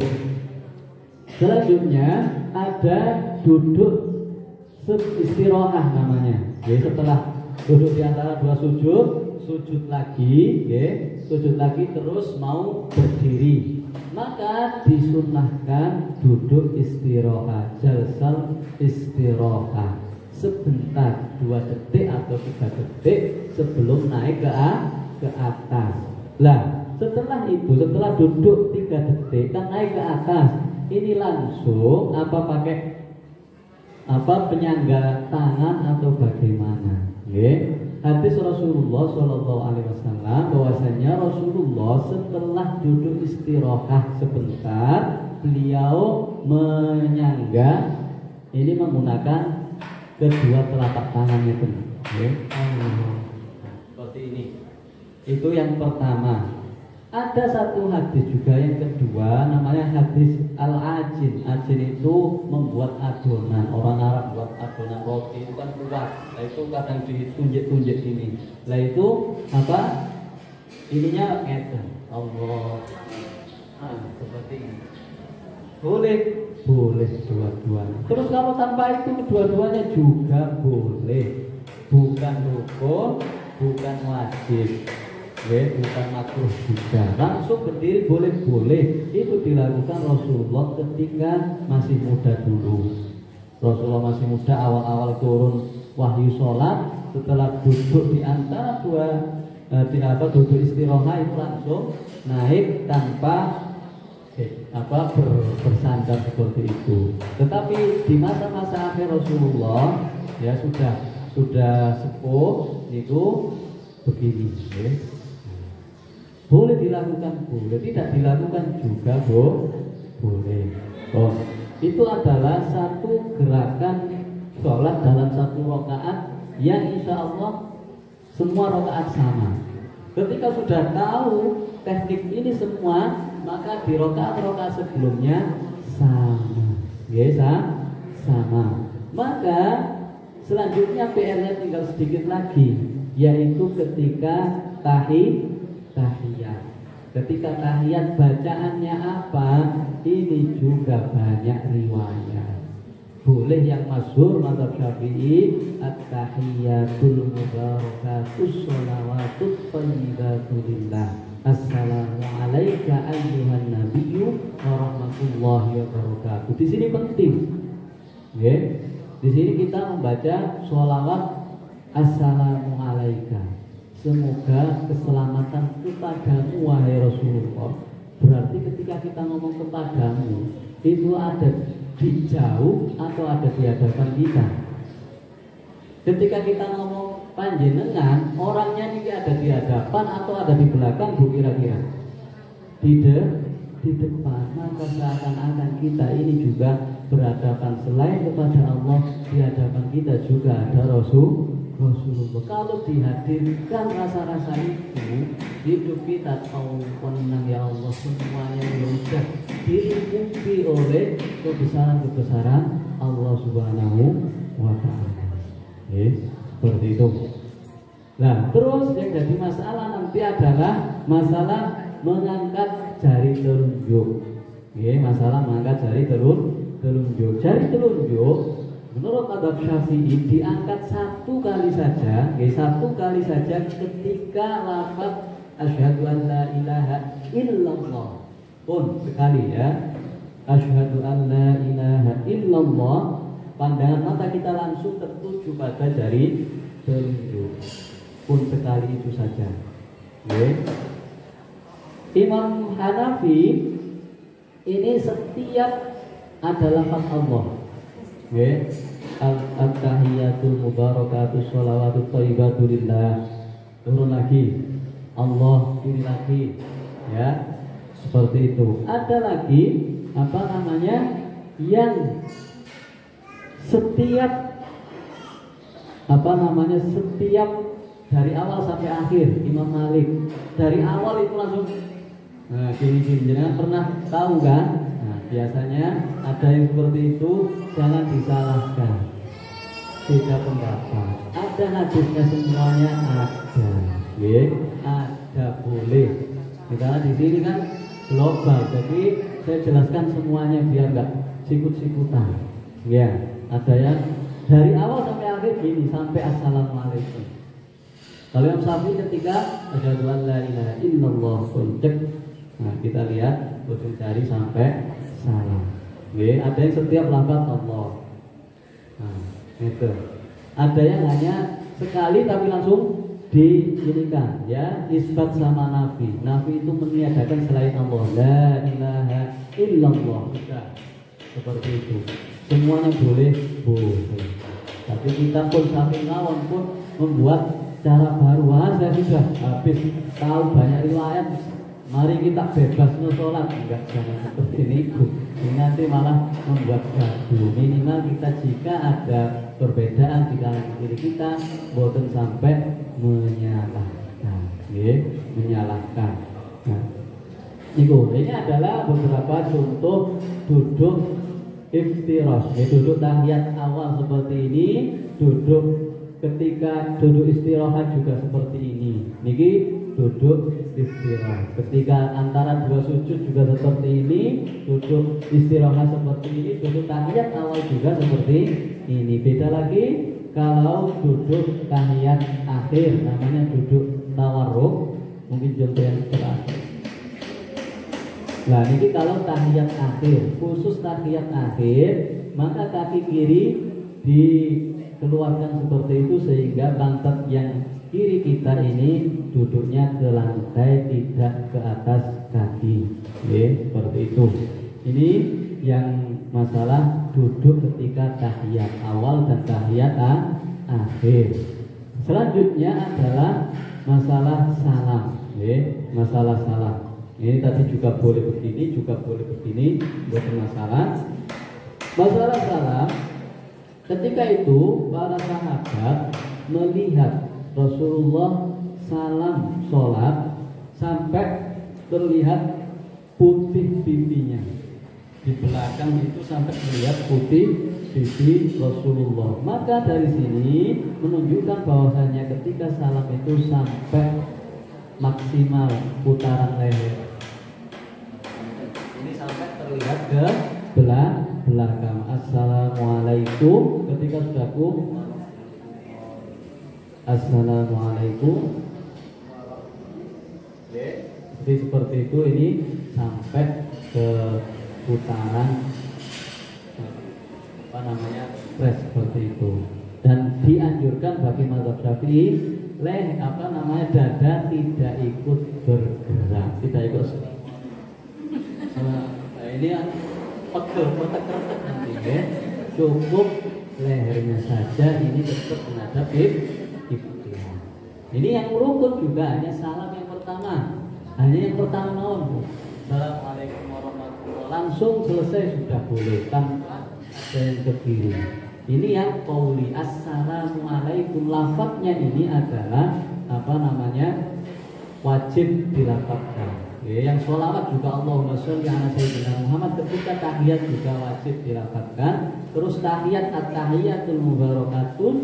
Selanjutnya ada duduk istirahah namanya. Jadi setelah duduk di antara 2 sujud lagi, sujud lagi terus mau berdiri, maka disunnahkan duduk istirahat, jalsal istirahat sebentar, 2 detik atau 3 detik sebelum naik ke atas. Lah setelah duduk 3 detik kan naik ke atas, ini langsung pakai penyangga tangan atau bagaimana? Hadis Rasulullah SAW bahwasanya Rasulullah setelah duduk istirahat sebentar, beliau menyangga ini menggunakan kedua telapak tangannya seperti ini. Itu yang pertama. Ada satu hadis juga yang kedua, namanya hadis al-ajin. Ajin itu membuat adonan. Orang Arab buat adonan roti itu kan kuat. Nah itu kadang ditunjuk-tunjuk ini. Nah itu ininya ngeten. Allah. Seperti ini. Boleh dua-duanya. Terus kalau tanpa itu kedua-duanya juga boleh. Bukan rukun, bukan wajib. Bukan makruh juga. Langsung berdiri boleh. Itu dilakukan Rasulullah ketika masih muda dulu. Rasulullah masih muda, awal-awal turun wahyu sholat. Setelah duduk di antara duduk istirahat itu langsung naik tanpa bersandar seperti itu. Tetapi di masa-masa akhir Rasulullah sudah sepuh itu begini. Boleh dilakukan, boleh. Tidak dilakukan juga boleh. Oh, itu adalah satu gerakan sholat dalam satu rakaat yang insya Allah semua rakaat sama. Ketika sudah tahu teknik ini semua, maka di rakaat-rakaat sebelumnya sama. Ya, sama. Maka selanjutnya PR-nya tinggal sedikit lagi, yaitu ketika tahiyat. Ketika tahiyat bacaannya apa? Ini juga banyak riwayat. Boleh yang masyhur mazhab Syafi'i, at-tahiyatul mubarakatus sholawatut thayyibatu lillah. Assalamu alayka ayyuhan nabiyyu wa rahmatullahi wa barakatuh. Di sini penting. Ya. Di sini kita membaca sholawat assalamu alayka. Semoga keselamatan kepadamu wahai Rasulullah. Berarti ketika kita ngomong kepadamu, itu ada di jauh atau ada di hadapan kita. Ketika kita ngomong panjenengan, orangnya ini ada di hadapan atau ada di belakang, Bu, kira-kira? Di depan. Maka seakan-akan kita ini juga berhadapan, selain kepada Allah, di hadapan kita juga ada Rasulullah. Kalau dihadirkan rasa-rasa itu, hidup kita tahu menang, ya Allah, semuanya sudah dilingkupi oleh kebesaran-kebesaran Allah Subhanahu wa Ta'ala. Seperti itu. Nah, terus yang jadi masalah nanti adalah masalah mengangkat jari telunjuk. Masalah mengangkat jari telunjuk. Jari telunjuk menurut mazhab Syafi'i diangkat satu kali saja, satu kali saja ketika lafaz asyhadu an la ilaha illallah. Pun sekali ya. Asyhadu an la ilaha illallah, pandangan mata kita langsung tertuju pada jari telunjuk. Pun sekali itu saja. Imam Hanafi ini setiap ada lafaz Allah. At-tahiyatul mubarakatus sholawatut thayyibatu lillah. Turun lagi Allah, ini lagi, ya, seperti itu. Ada lagi apa namanya yang setiap setiap dari awal sampai akhir. Imam Malik dari awal itu langsung gini. Jangan pernah tahu kan? Biasanya ada yang seperti itu, jangan disalahkan. Beda pendapat. Ada hadisnya semuanya ada, ada boleh. Karena di sini kan global, jadi saya jelaskan semuanya biar nggak sikut-sikutan. Ya, ada yang dari awal sampai akhir gini sampai assalamualaikum. Kalau yang Syafi'i ketika asyhadu an la ilaha illallah cek. Nah, kita lihat ujung jari sampai salam. Ada yang setiap lafaz Allah. Nah, itu. Ada yang hanya sekali tapi langsung diinikan, ya, isbat sama nafi. Nafi itu meniadakan selain Allah. La ilaha illallah. Sudah. Seperti itu. Semuanya boleh. Tapi kita pun sampai lawan pun membuat cara baru. Saya sudah habis tahu banyak riwayat. Mari kita bebas sholat, enggak, jangan seperti ini. Ini nanti malah membuat gaduh. Minimal kita jika ada perbedaan di kalangan diri kita, boten sampai menyalahkan, menyalahkan. Nah, ini adalah beberapa contoh duduk iftirash, duduk tahiyat awal seperti ini, duduk ketika duduk istirahat juga seperti ini. Niki duduk istirahat. Ketika antara dua sujud juga seperti ini, duduk istirahat seperti ini, duduk tahiyat awal juga seperti ini. Beda lagi kalau duduk tahiyat akhir, namanya duduk tawarruk. Mungkin contoh yang terakhir. Nah, ini kalau tahiyat akhir, khusus tahiyat akhir, maka kaki kiri dikeluarkan seperti itu sehingga pantat yang kiri kita ini duduknya ke lantai, tidak ke atas kaki. Seperti itu. Ini yang masalah duduk ketika tahiyat awal dan tahiyat akhir. Selanjutnya adalah masalah salam, masalah salam. Ini tadi juga boleh begini, bukan masalah. Masalah salam, ketika itu para sahabat melihat Rasulullah salam sholat sampai terlihat putih pipinya. Di belakang itu sampai terlihat putih pipi Rasulullah. Maka dari sini menunjukkan bahwasanya ketika salam itu sampai maksimal putaran leher. Ini sampai terlihat ke belakang. Assalamualaikum. Ketika sudah Assalamualaikum. Jadi seperti itu, ini sampai ke putaran press seperti itu. Dan dianjurkan bagi mazhab Syafi'i dada tidak ikut bergerak, tidak ikut. Nah, ini pegel nanti ya. Cukup lehernya saja, ini tetap menghadap kiblat. Ini yang rukun juga hanya salam yang pertama. Assalamualaikum warahmatullahi, langsung selesai sudah boleh tanpa ada yang ke kiri. Ini yang qauli, assalamualaikum, lafadznya ini adalah wajib dilafadzkan. Yang sholawat juga Allahumma sholli ala sayyidina Muhammad, ketika tahiyat juga wajib dilafadzkan. Terus tahiyat at-tahiyatul mubarakatun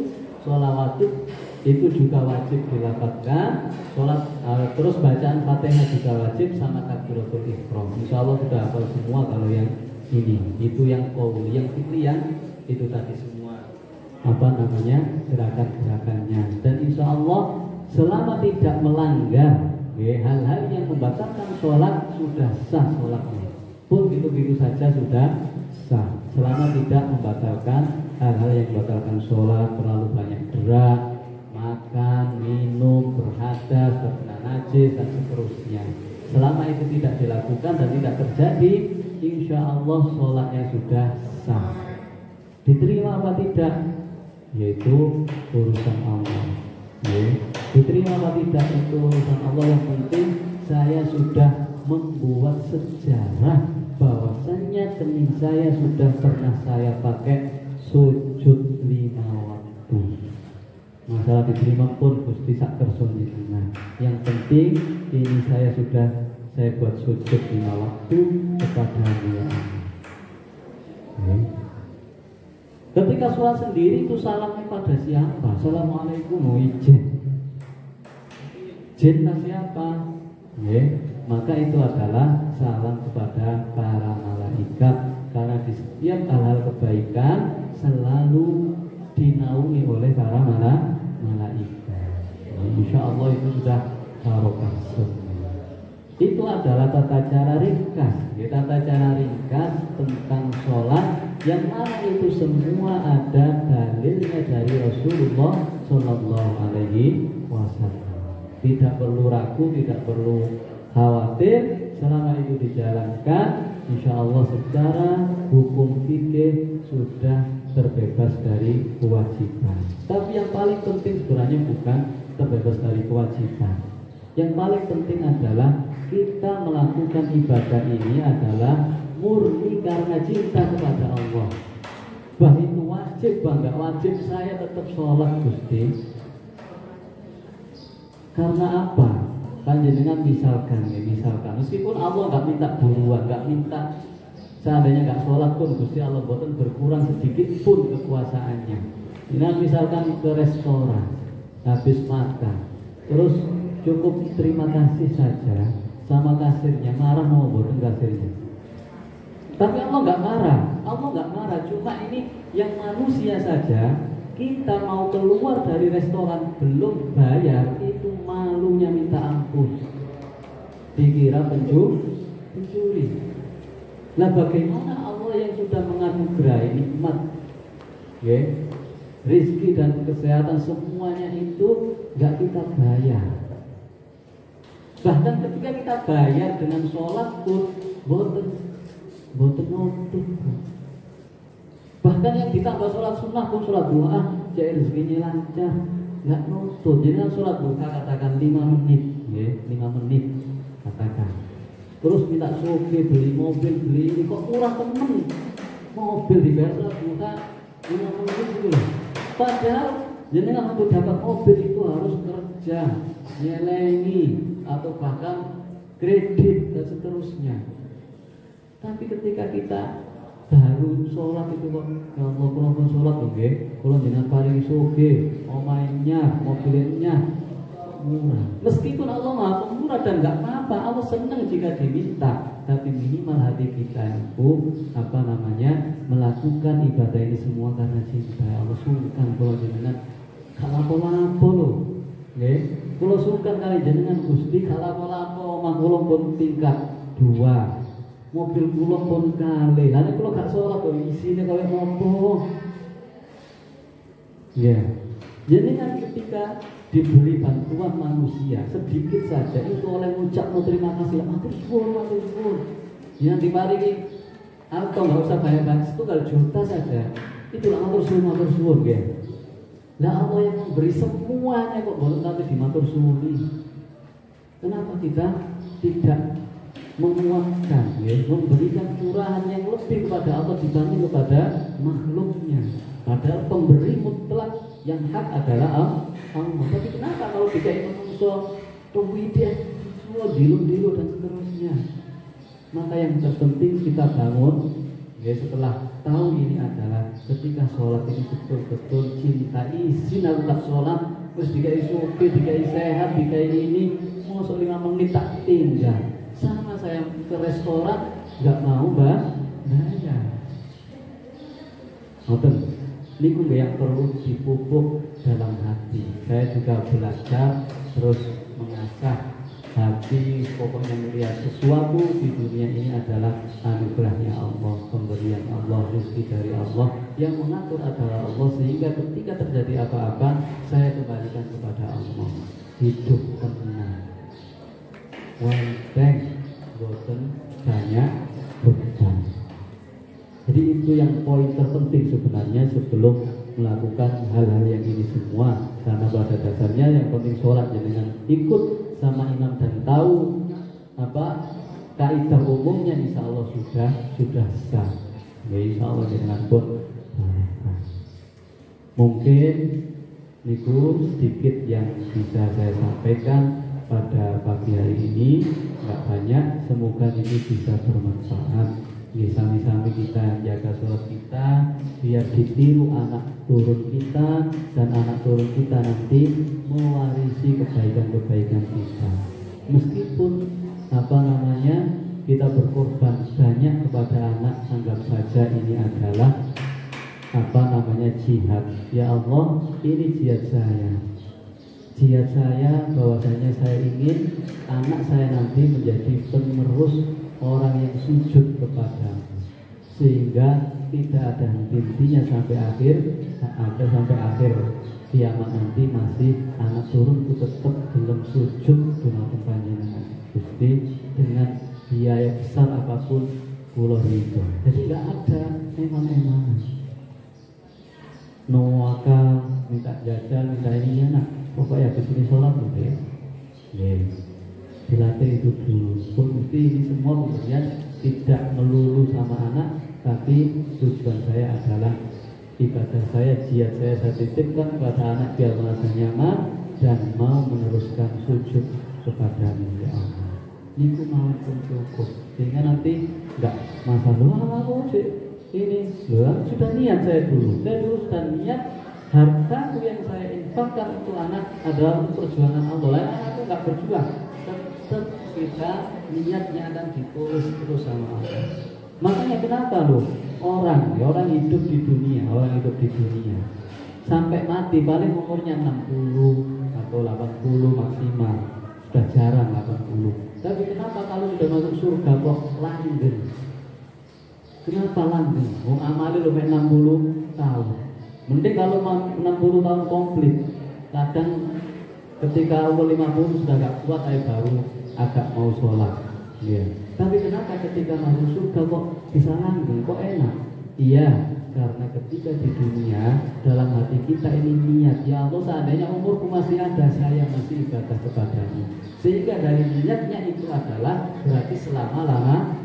sholawatun itu juga wajib dilafadzkan. Terus bacaan Fatihah juga wajib, sama takbiratul ihram. Insyaallah sudah hafal semua kalau yang ini. Itu yang qauli, yang fi'li yang itu tadi semua gerakan-gerakannya. Dan insyaallah selama tidak melanggar hal-hal yang membatalkan sholat, sudah sah sholatnya. Pun gitu-gitu saja sudah sah, selama tidak membatalkan hal-hal yang membatalkan sholat, terlalu banyak gerak, makan, minum, berhadas, terkena najis dan seterusnya. Selama itu tidak dilakukan dan tidak terjadi, insya Allah sholatnya sudah sah. Diterima apa tidak? Yaitu urusan Allah. Diterima apa tidak itu urusan Allah. Yang penting saya sudah membuat sejarah bahwasanya kening saya sudah pernah saya pakai sujud 5 waktu. Masalah diterima pun Gusti sak kersone. Yang penting ini saya buat sujud 5 waktu kepada Dia. Ketika sholat sendiri itu salamnya pada siapa? Assalamualaikum, izin siapa? Maka itu adalah salam kepada para malaikat, karena di setiap hal-hal kebaikan selalu dinaungi oleh para malaikat. Insya Allah itu sudah barokah semua. Itu adalah tata cara ringkas, tentang sholat, yang mana itu semua ada dalilnya dari Rasulullah Shallallahu Alaihi Wasallam. Tidak perlu ragu, tidak perlu khawatir, selama itu dijalankan, insya Allah secara hukum fikih sudah terbebas dari kewajiban. Tapi yang paling penting sebenarnya bukan terbebas dari kewajiban. Yang paling penting adalah kita melakukan ibadah ini adalah murni karena cinta kepada Allah. Bah itu wajib, nggak wajib saya tetap sholat Gusti. Karena apa? Panjenengan misalkan, meskipun Allah nggak minta buruan, nggak minta, seandainya nggak sholat pun Gusti Allah boten berkurang sedikit pun kekuasaannya. Ini misalkan ke restoran, habis makan, terus cukup terima kasih saja sama kasirnya, marah mau boten kasirnya. Tapi Allah nggak marah, cuma ini yang manusia saja. Kita mau keluar dari restoran belum bayar, itu malunya minta ampun. Dikira pencuri. Nah bagaimana Allah yang sudah menganugerahi nikmat, rizki dan kesehatan semuanya itu nggak kita bayar. Bahkan ketika kita bayar dengan sholat pun boten nutup. Bahkan yang ditambah sholat sunnah pun sholat doa, jadi rezekinya lancar. nggak nutut. Jadi sholat duha katakan 5 menit, ya, 5 menit katakan. Terus minta soge, beli mobil, beli ini kok murah temen. Mobil dibayar sholat duha 5 menit gitu loh. Padahal jenengan untuk dapat mobil itu harus kerja, nyelengi atau bahkan kredit dan seterusnya. Tapi ketika kita baru sholat itu kok kalau sholat oke, kalau jenengan paling soge, omainya, mobilnya murah. Meskipun Allah Maha Pemurah dan nggak apa-apa, Allah senang jika diminta. Tapi minimal hati kita itu melakukan ibadah ini semua karena cinta. Allah sungkan kalau jenengan kalapo-lapo loh, nggih. Kula sungkan kali jenengan Gusti kalapo-lapo omah kula pun tingkat 2. Mobil kula pun kali. Lah nek kula gak salat kok isine koyo ngopo? Ya. Jenengan ketika diberi bantuan manusia sedikit saja itu oleh mengucap terima kasih, matur suwun. Yang diparingi atau nggak usah banyak-banyak itu kalau juta saja itulah matur suwun ya. Nah Allah yang memberi semuanya kok baru nanti dimatur suwuni. Kenapa kita tidak menguatkan ya, memberikan curahan yang lebih kepada Allah dibanding kepada makhluknya? Padahal pemberi mutlak yang hak adalah Allah. Tapi kenapa kalau tidak manusia kemudian semua dilu dan seterusnya? Maka yang terpenting kita bangun ya, setelah tahu ini adalah ketika sholat ini betul-betul cinta izin aku tak sholat terus dikai suki, dikai sehat, dikai ini mau 5 menit tak tinggal. Sama saya ke restoran nggak mau bayar. Ngoten niku yang perlu dipupuk dalam hati. Saya juga belajar terus mengasah hati, pokoknya melihat sesuatu di dunia ini adalah anugerahnya Allah, pemberian Allah, rezeki dari Allah, yang mengatur adalah Allah, sehingga ketika terjadi apa-apa saya kembalikan kepada Allah. Hidup tenang, wenteng, boten banyak beban. Jadi itu yang poin terpenting sebenarnya sebelum melakukan hal-hal yang ini semua. Karena pada dasarnya yang penting sholat dengan ikut sama imam dan tahu apa kaidah umumnya, insya Allah sudah sah. Ya, insya Allah dengan pun mungkin niku sedikit yang bisa saya sampaikan pada pagi hari ini, nggak banyak. Semoga ini bisa bermanfaat. Sami-sami kita jaga sholat kita biar ditiru anak turun kita, dan anak turun kita nanti mewarisi kebaikan-kebaikan kita. Meskipun kita berkorban banyak kepada anak, anggap saja ini adalah jihad. Ya Allah, ini jihad saya bahwasanya saya ingin anak saya nanti menjadi penerus orang yang sujud kepadamu, sehingga tidak ada henti-hentinya sampai akhir kiamat nanti masih anak turunku tetap belum sujud dumateng panjenengan Gusti dengan biaya besar apapun kula ridho. Jadi nggak ada eman-eman noaka minta jajan, minta ini anak pokoknya di sini sholat gitu ya. Dilatih itu dulu. Bukti ini semua kemudian tidak melulu sama anak, tapi tujuan saya adalah ibadah saya, jihad saya titipkan kepada anak biar merasa nyaman dan mau meneruskan sujud kepada-Mu ya Allah. Niku mau cukup, sehingga nanti enggak masalah aku ini sudah niat saya dulu sudah niat hartaku yang saya infakkan untuk anak adalah untuk perjuangan Allah. Aku enggak berjuang, tetap kita niatnya akan ditulis terus sama Allah. Makanya kenapa loh orang hidup di dunia sampai mati paling umurnya 60 atau 80 maksimal, sudah jarang 80. Tapi kenapa kalau sudah masuk surga kok langgeng? Kenapa langgeng? Mau amali lo 60 tahun. Mending kalau 60 tahun komplit. Kadang ketika umur 50 sudah gak kuat, baru agak mau sholat. Yeah. Tapi kenapa ketika masuk surga kok bisa langgeng, kok enak? Iya, karena ketika di dunia dalam hati kita ini niat, ya Allah seandainya umurku masih ada, saya masih ibadah kepadamu. Sehingga dari niatnya itu adalah berarti selama-lamanya.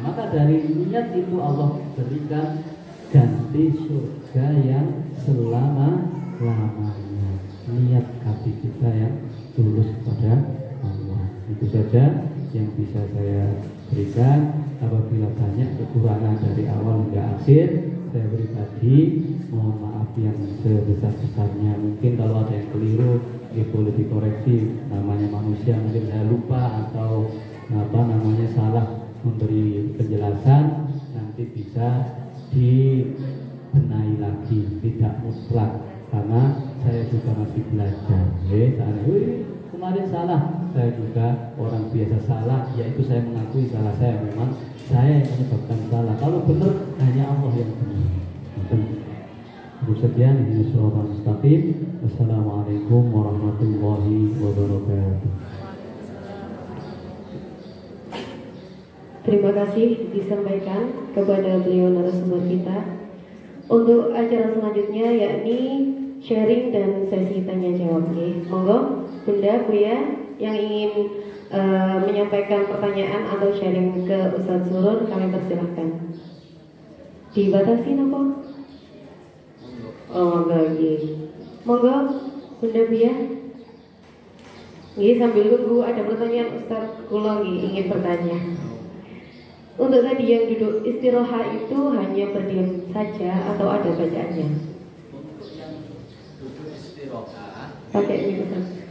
Maka dari niat itu Allah berikan ganti surga yang selama-lamanya. Niat hati kita yang tulus kepada Allah. Itu saja yang bisa saya berikan. Apabila banyak kekurangan dari awal hingga akhir, saya pribadi mohon maaf yang sebesar-besarnya. Mungkin kalau ada yang keliru, boleh dikoreksi. Namanya manusia, mungkin saya lupa atau salah memberi penjelasan, nanti bisa dibenahi lagi, tidak mutlak, karena saya juga masih belajar. Kemarin salah, saya juga orang biasa salah, yaitu saya mengakui salah saya, memang saya yang menyebabkan salah. Kalau benar hanya Allah yang benar. Cukup sekian, ini Shiratal Mustaqim. Wassalamualaikum warahmatullahi wabarakatuh. Terima kasih disampaikan kepada beliau narasumber kita. Untuk acara selanjutnya yakni sharing dan sesi tanya jawab. Monggo Bunda, Buya yang ingin menyampaikan pertanyaan atau sharing ke Ustadz Surur, kami persilahkan. Dibatasi nopo? Oh, bagi. Monggo Bunda Buya. Sambil tunggu ada pertanyaan Ustadz Kula ingin bertanya. Untuk tadi yang duduk istirahat itu hanya berdiam saja atau ada bacaannya? Untuk yang duduk istirahat pakai mikrofon.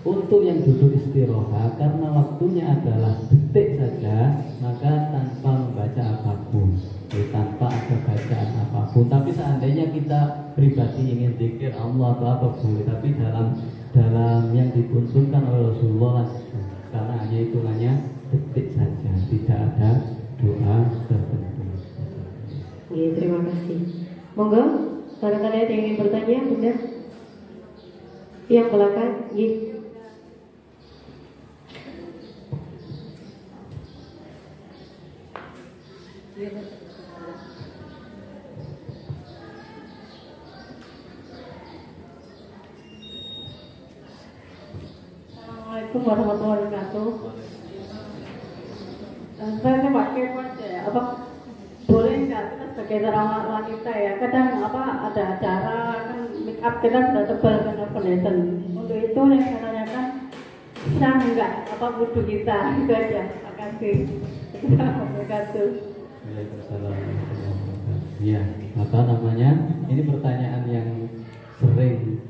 Untuk yang duduk istirahat karena waktunya adalah detik saja, maka tanpa membaca apapun, tanpa ada bacaan apapun. Tapi seandainya kita pribadi ingin zikir Allah atau apa boleh, tapi dalam yang dituntunkan oleh Rasulullah, karena hanya hitungannya detik saja, tidak ada doa tertentu. Terima kasih. Monggo, barangkali ada yang ingin bertanya, Bunda? Yang belakang, Assalamualaikum warahmatullahi wabarakatuh. Saya pakai apa boleh nggak kita sebagai seorang wanita ya, kadang ada acara kan make up kita sudah tebal karena foundation. Untuk itu yang saya tanyakan, sah nggak wudhu kita? Itu aja. Terima kasih. Wabarakatuh. Waalaikumsalam. Ya, ini pertanyaan yang sering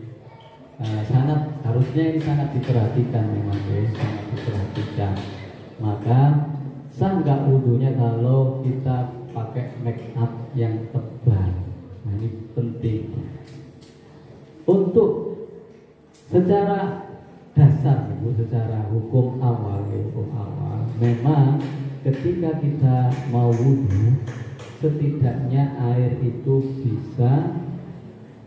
harusnya ini sangat diperhatikan memang, sangat diperhatikan. Maka sah nggak wudhunya kalau kita pakai make up yang tebal? Nah, ini penting. Untuk secara dasar, secara hukum awal, memang ketika kita mau wudhu, setidaknya air itu bisa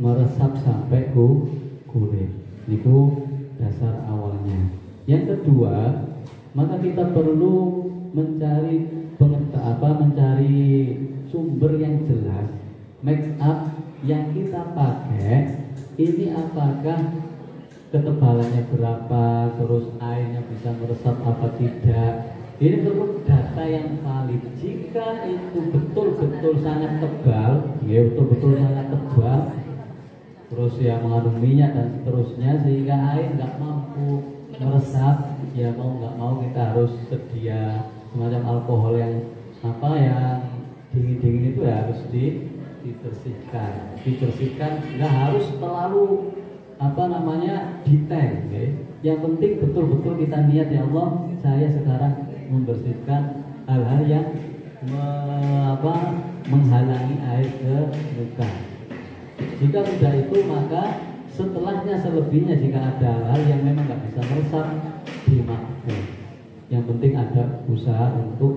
meresap sampai kulit. Itu dasar awalnya. Yang kedua, maka kita perlu mencari sumber yang jelas. Make up yang kita pakai ini apakah ketebalannya berapa, terus airnya bisa meresap apa tidak. Ini perlu data yang valid. Jika itu betul-betul sangat tebal, sangat tebal, terus ya mengandung minyak dan seterusnya, sehingga air nggak mampu meresap, ya mau nggak mau kita harus sedia semacam alkohol yang dingin-dingin itu ya harus dibersihkan, nggak harus terlalu detail. Yang penting betul-betul kita niat, ya Allah, saya sekarang membersihkan hal-hal yang menghalangi air ke muka. Jika sudah itu, maka setelahnya selebihnya jika ada hal yang memang nggak bisa meresap, dimaafkan. Yang penting ada usaha untuk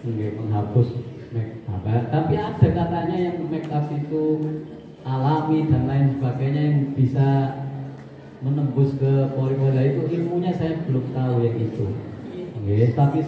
menghapus make up. Tapi ada katanya yang make up itu alami dan lain sebagainya yang bisa menembus ke pori-pori. Itu ilmunya saya belum tahu yang itu. Tapi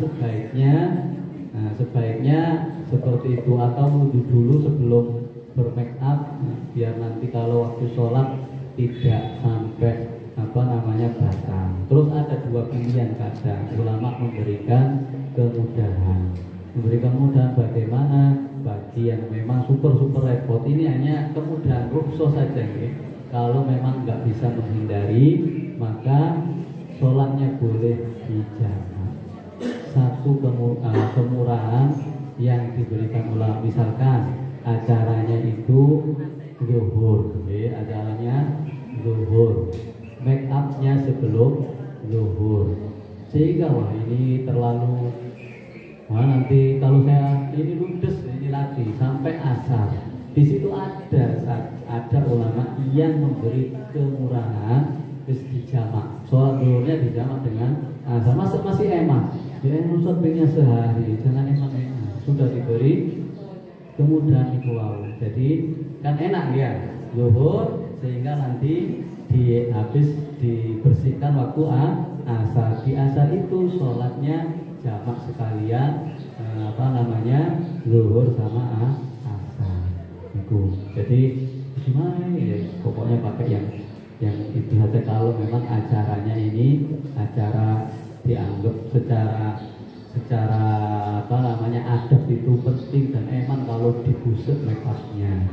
sebaiknya seperti itu, atau wudhu dulu sebelum bermake up, biar nanti kalau waktu sholat tidak sampai batal. Terus ada dua pilihan kadang ulama memberikan kemudahan. Bagaimana bagi yang memang super repot, ini hanya kemudahan rukhsah saja ya. Kalau memang nggak bisa menghindari, maka sholatnya boleh dijamak. Satu kemurahan yang diberikan ulama, misalkan acaranya itu zuhur, make upnya sebelum zuhur, sehingga ini terlalu nanti kalau saya ini ludes, ini lagi sampai asar. Di situ ada ulama yang memberi kemurahan, dijamak, sholat zuhurnya dijamak dengan asar. Masih emak, dia sholatnya sehari, jangan emak, sudah diberi kemudahan itu. Jadi kan enak ya zuhur, sehingga nanti habis dibersihkan waktu asar. Di asar itu sholatnya jamak sekalian, zuhur sama asar itu. Jadi gimana ya, pokoknya pakai yang itu saja. Kalau memang acaranya ini acara dianggap secara adab itu penting dan eman kalau digusuk make upnya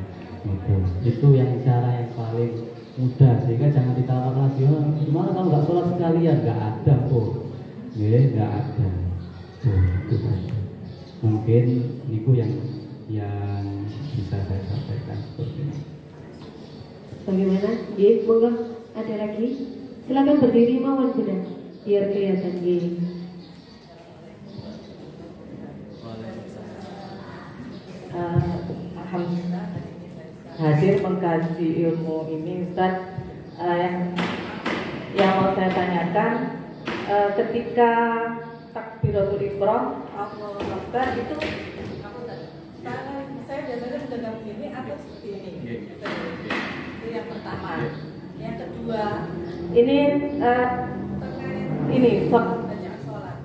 itu yang cara yang paling mudah, sehingga jangan ditawar lagi, gimana kalau nggak sholat sekalian, nggak ada kok, nggak ada. Itu saja. Mungkin itu yang bisa saya sampaikan seperti ini. Bagaimana? Monggo ada lagi? Silakan berdiri Mawan Bunda, biar kelihatan. Alhamdulillah hadir mengkaji ilmu ini Ustaz. Yang mau saya tanyakan, ketika takbiratul ihram Allahu Akbar itu saya biasanya mendengar begini atau seperti ini. Itu yang pertama. Yang kedua, ini bacaan sholat.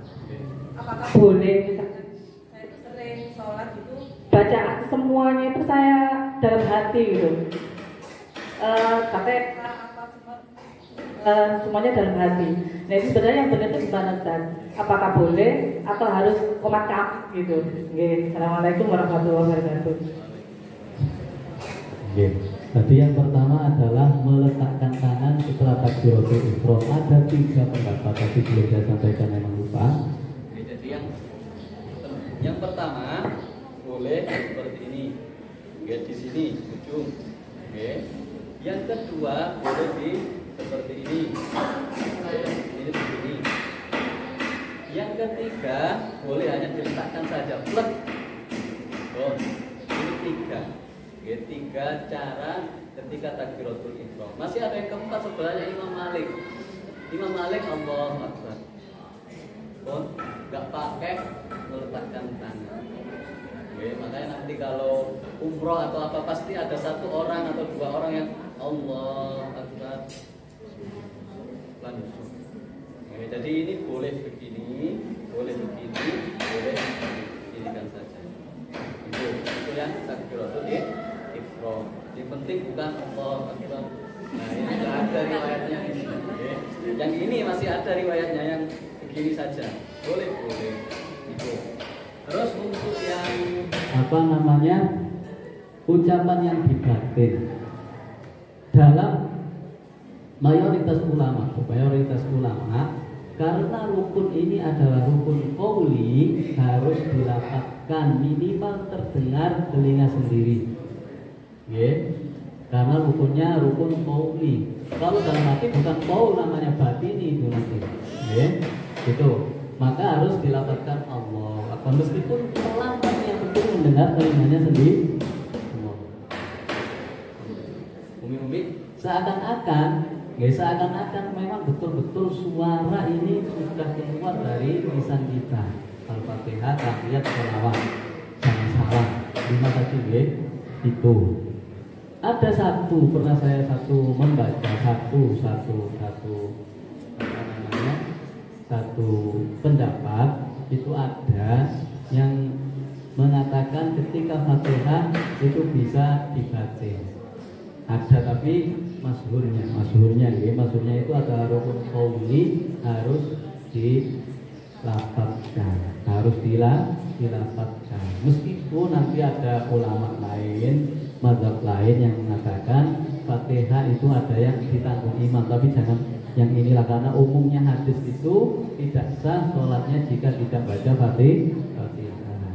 Apakah boleh misalkan saya itu sering sholat itu baca semuanya itu saya dalam hati gitu, pakai semuanya dalam hati. Nah itu sebenarnya yang benar itu gimana Ustaz? Apakah boleh atau harus komat kaf gitu? Assalamualaikum warahmatullahi wabarakatuh. Tadi yang pertama adalah meletakkan tangan setelah takbiratul ihram. Ada 3 pendapat, tapi belum saya sampaikan, memang lupa. Jadi yang pertama boleh seperti ini, di sini ujung. Yang kedua boleh seperti ini begini. Yang ketiga boleh hanya diletakkan saja, plek. Ini 3 cara ketika takbiratul ihram. Masih ada yang keempat sebenarnya, Imam Malik Allahu Akbar pun nggak pakai meletakkan tangan. Makanya nanti kalau umroh atau apa pasti ada 1 orang atau 2 orang yang Allahu Akbar langsung. Jadi ini boleh begini, boleh begini kan saja. Itu yang takbiratul ihram. Yang penting bukan Allahu Akbar. Nah ini tidak ada riwayatnya ini. Yang ini masih ada riwayatnya yang begini saja. Boleh. Itu. Terus untuk yang ucapan yang dibatin dalam mayoritas ulama, karena rukun ini adalah rukun qauli, harus dilafazkan minimal terdengar telinga sendiri. Karena rukunnya rukun qauli. Kalau dalam hati bukan qaul, namanya batini itu nanti. Gitu. Maka harus dilafazkan Allah. Meskipun pelan, yang penting mendengar telinganya sendiri. Umi seakan-akan memang betul-betul suara ini sudah keluar dari lisan kita. Al-Fatihah, tahiyat, sholawat, jangan salah. 5 tadi itu. Ada pernah saya membaca satu satu pendapat itu ada yang mengatakan ketika Fatihah itu bisa dibaca. Ada tapi masyhurnya itu ada rukun qauli harus dilafadzkan, dilafadzkan. Meskipun nanti ada ulama lain, mazhab lain yang mengatakan Fatihah itu ada yang ditanggung imam, tapi jangan yang inilah, karena umumnya hadis itu tidak sah sholatnya jika tidak baca Fatihah.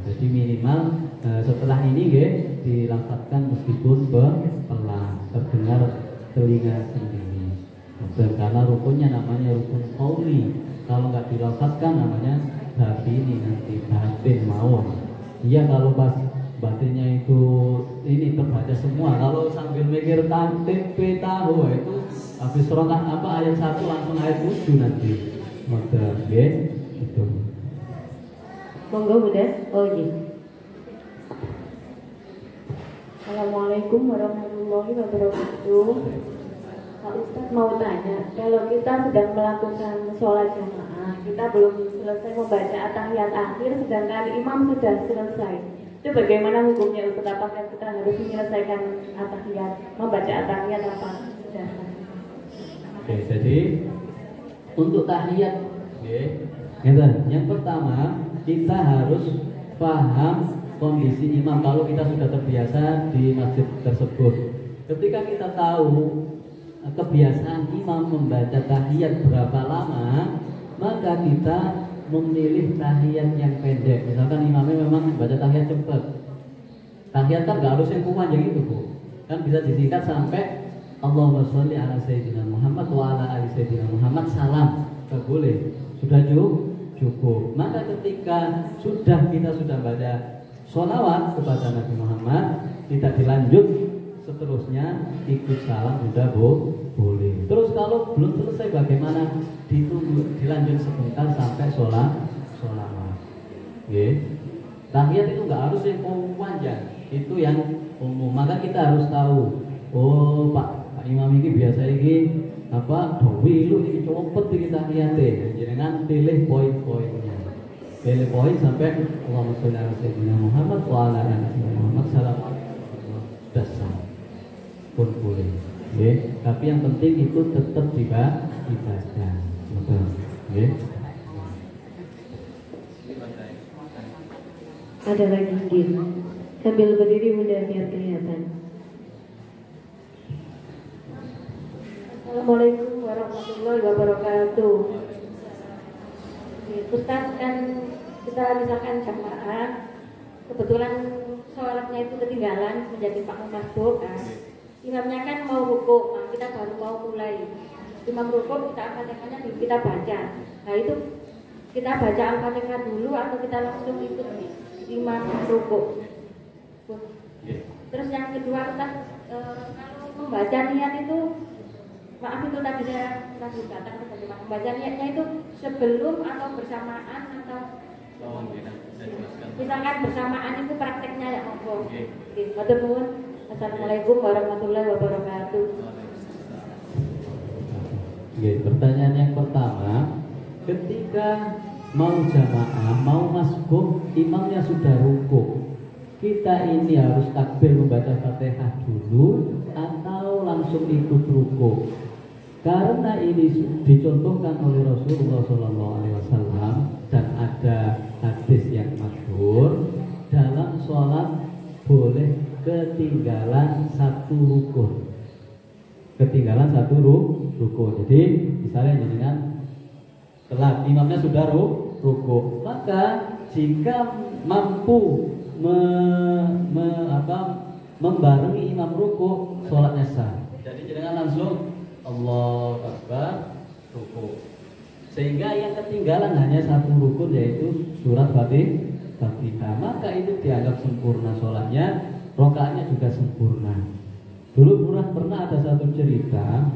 Jadi minimal setelah ini dilafadzkan meskipun pelan, terdengar telinga sendiri. Dan karena rukunnya namanya rukun qauli, kalau nggak dilafadzkan namanya batini, nanti batin mawon. Iya, kalau pas batinnya itu ini terbaca semua. Kalau sambil mikir tempe tahu itu habis rokaat ayat 1 langsung ayat 7 nanti. Maka itu. Monggo Bunda. Oh iya. Assalamualaikum warahmatullahi wabarakatuh. Pak Ustadz mau tanya, kalau kita sedang melakukan sholat jamaah, kita belum selesai membaca at-tahiyat akhir, sedangkan imam sudah selesai, itu bagaimana hukumnya Ustadz? Apakah kita harus menyelesaikan at-tahiyat, membaca at-tahiyat apa sudah? Oke, jadi untuk tahiyat, yang pertama kita harus paham kondisi imam. Kalau kita sudah terbiasa di masjid tersebut, ketika kita tahu kebiasaan imam membaca tahiyat berapa lama, maka kita memilih tahiyat yang pendek. Misalkan imamnya memang membaca tahiyat cepat, tahiyat kan nggak harus yang panjang itu, Bu. Kan bisa disingkat sampai Allahumma sholli ala sayyidina Muhammad wa ala ali sayyidina Muhammad salam, nggak boleh. Sudah cukup. Maka ketika kita sudah baca sholawat kepada Nabi Muhammad, tidak dilanjut seterusnya ikut salam sudah boleh. Terus kalau belum selesai bagaimana? Dilanjut sebentar sampai sholawat. Tahiyat itu nggak harus yang panjang, itu yang umum. Maka kita harus tahu, oh Pak Imam ini biasa ini dawi lu ini cepet iki tahiyate. Jenengan pilih poin-poinnya. Pilih poin sampai Allahumma sholli ala sayyidina Muhammad wa ala ali Muhammad salam. Sudah pun boleh. Tapi yang penting itu tetap dibaca. Betul. Ada lagi sambil berdiri Bunda biar kelihatan. Assalamualaikum warahmatullahi wabarakatuh. Ustaz, kan kita misalkan jamaah, kebetulan sholatnya itu ketinggalan menjadi makmum masbuk, imamnya kan mau rukuk, nah kita baru mau mulai. Imam rukuk, kita Al-Fatihahnya kita baca. Nah itu kita baca Al-Fatihah dulu atau kita langsung ikut imam rukuk? Terus yang kedua, Ustaz, kalau membaca niat itu, maaf itu tadi saya katakan bagaimana membaca niatnya itu sebelum atau bersamaan atau misalkan bersamaan itu prakteknya ya monggo. Matur nuwun. Assalamualaikum warahmatullahi wabarakatuh. Pertanyaan yang pertama, ketika mau jamaah, mau masbuk, imamnya sudah rukuk, kita ini harus takbir membaca Fatihah dulu atau langsung ikut rukuk? Karena ini dicontohkan oleh Rasulullah SAW dan ada hadis yang masyhur, dalam sholat boleh ketinggalan satu rukun. Jadi misalnya jenengan telat, imamnya sudah rukuk, maka jika mampu membarengi imam rukuk, sholatnya sah. Jadi jenengan langsung Allahu Akbar rukuk. Sehingga yang ketinggalan hanya satu rukun, yaitu surat Fatihah. Maka itu dianggap sempurna sholatnya, rokaatnya juga sempurna. Dulu pernah ada satu cerita,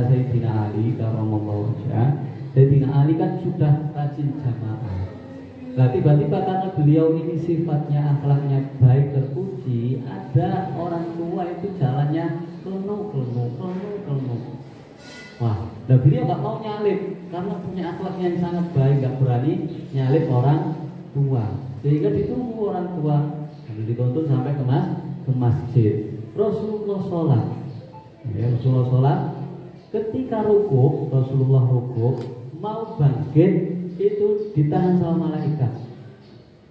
Sayyidina Ali karramallahu wajhah. Sayyidina Ali kan sudah rajin jamaah. Nah tiba-tiba karena beliau ini sifatnya, akhlaknya baik, terpuji, ada orang tua itu jalannya kelenu. Wah, Nah, beliau nggak mau nyalip karena punya akhlak yang sangat baik, nggak berani nyalip orang tua. Sehingga ditunggu orang tua, lalu dituntun sampai ke masjid. Rasulullah sholat, ya, Rasulullah sholat. Ketika rukuk, Rasulullah rukuk, mau bangkit itu ditahan sama malaikat.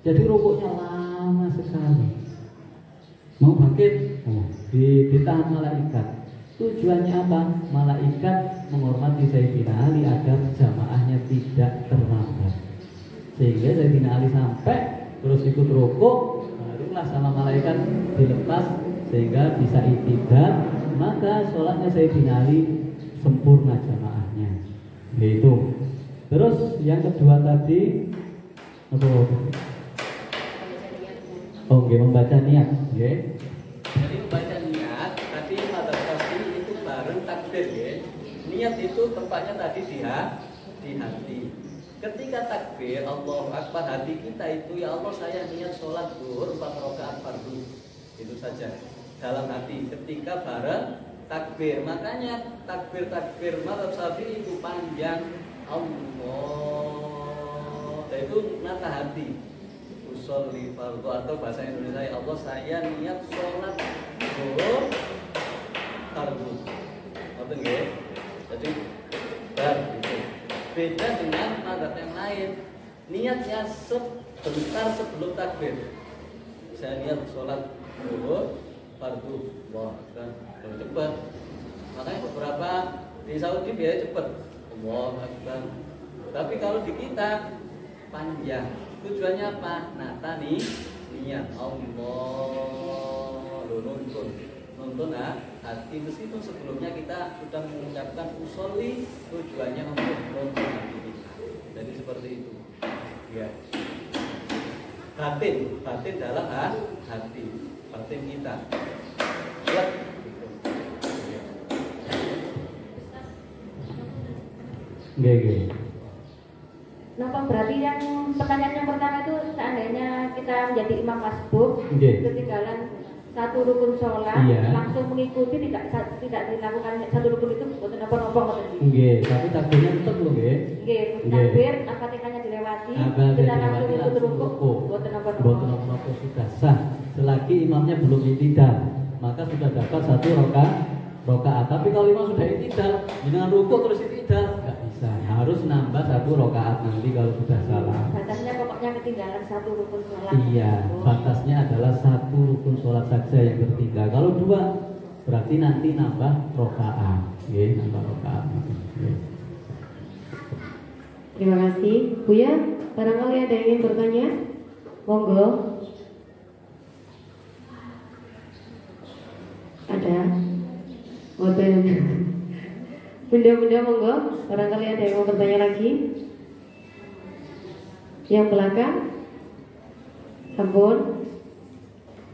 Jadi rukuknya lama sekali. Mau bangkit, ditahan malaikat. Tujuannya apa? Malaikat menghormati Sayyidina Ali agar jamaahnya tidak terlambat. Sehingga Sayyidina Ali sampai terus ikut rukuk, barulah sama malaikat dilepas sehingga bisa itidal. Maka sholatnya Sayyidina Ali sempurna jamaahnya. Itu. Terus yang kedua tadi apa? Oh, membaca niat, okay. Jadi membaca niat tadi madzhab Syafi'i itu bareng takbir, ya. Niat itu tempatnya tadi di hati. Ketika takbir Allahu Akbar, hati kita itu ya Allah saya niat sholat zuhur 4 rakaat fardu. Itu saja dalam hati ketika bareng takbir. Makanya takbir madzhab Syafi'i itu panjang Allah. Itu nata hati. Usolli fardhu atau bahasa Indonesia ya Allah saya niat sholat zuhur fardu. Ngoten nggih. Jadi bar itu. Beda dengan madzhab yang lain. Niatnya sebentar sebelum takbir. Saya niat sholat zuhur fardu. Wah, kan cepat. Makanya beberapa di Saudi biaya cepat. Wah, kan. Tapi kalau di kita panjang. Tujuannya apa? Nata nih niat Allah nuntun hati, meskipun sebelumnya kita sudah mengucapkan usolli, tujuannya untuk nuntun hati kita. Jadi seperti itu. Ya. Batin dalam hati, batin kita. Ya. Gede. Kenapa berarti yang pertanyaan yang pertama itu seandainya kita menjadi imam masbuk, ketinggalan satu rukun sholat, langsung mengikuti tidak dilakukan satu rukun itu buat nopo-nopo tadi. Tapi takbirnya tetap loh, takbir, Al-Fatihahnya dilewati, kita langsung ikut rukuk, buat nopo-nopo sudah sah. Selagi imamnya belum itidal, maka sudah dapat satu rakaat. Tapi kalau imam sudah itidal, dengan rukuk terus itidal, nggak bisa. Harus nambah satu rakaat nanti kalau sudah salah. Batasnya pokoknya ketinggalan satu rukun sholat. Iya, batasnya adalah satu rukun sholat saja yang tertinggal. Kalau dua, berarti nanti nambah rakaat. Nambah rakaat. Terima kasih, Buya. Barangkali ada yang ingin bertanya? Monggo. Ada. Bunda-bunda monggo, barangkali ada yang mau bertanya lagi. Yang belakang, sampun.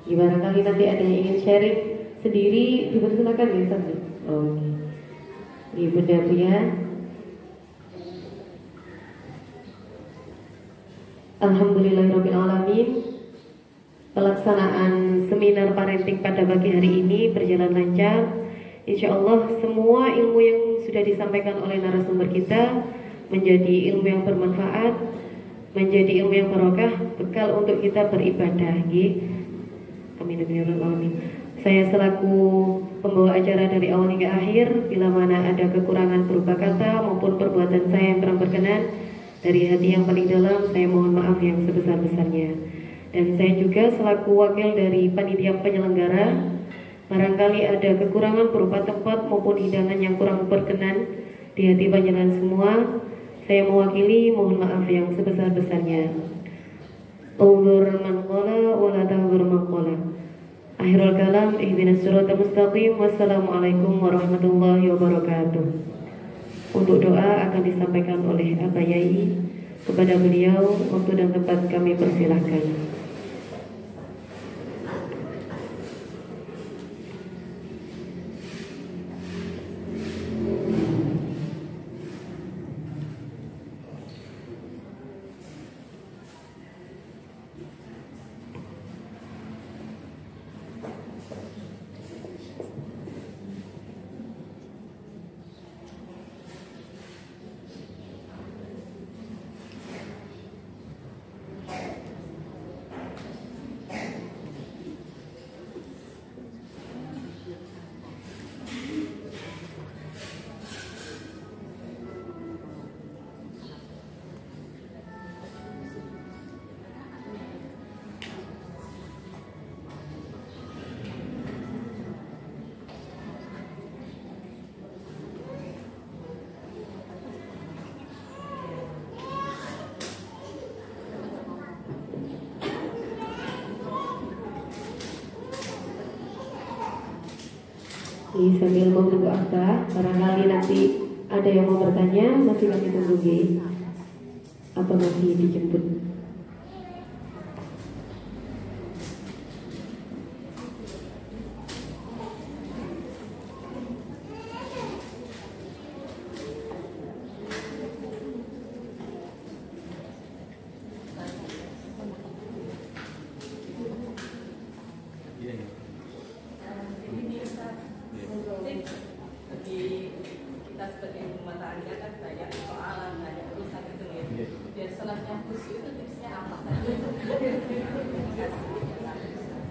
Barangkali nanti ada yang ingin sharing sendiri, dipersilakan ya, sampun. Oke. Bunda Buya. Alhamdulillahirrahmanirrahim. Pelaksanaan seminar parenting pada pagi hari ini berjalan lancar. Insya Allah semua ilmu yang sudah disampaikan oleh narasumber kita menjadi ilmu yang bermanfaat, menjadi ilmu yang barokah, bekal untuk kita beribadah. Amin amin ya rabbal alamin. Saya selaku pembawa acara dari awal hingga akhir, bila mana ada kekurangan berupa kata maupun perbuatan saya yang kurang berkenan, dari hati yang paling dalam saya mohon maaf yang sebesar-besarnya. Dan saya juga selaku wakil dari panitia penyelenggara, barangkali ada kekurangan berupa tempat maupun hidangan yang kurang berkenan di hati panjenengan semua, saya mewakili mohon maaf yang sebesar-besarnya. Unzur man qala wa la tahzur man qala. Akhirul kalam, ihdinas siratal mustaqim. Wassalamualaikum warahmatullahi wabarakatuh. Untuk doa akan disampaikan oleh Abah Yai. Kepada beliau waktu dan tempat kami persilahkan. Ini sambil menunggu Abah, barangkali nanti ada yang mau bertanya, masih kami tunggu apa masih dijemput.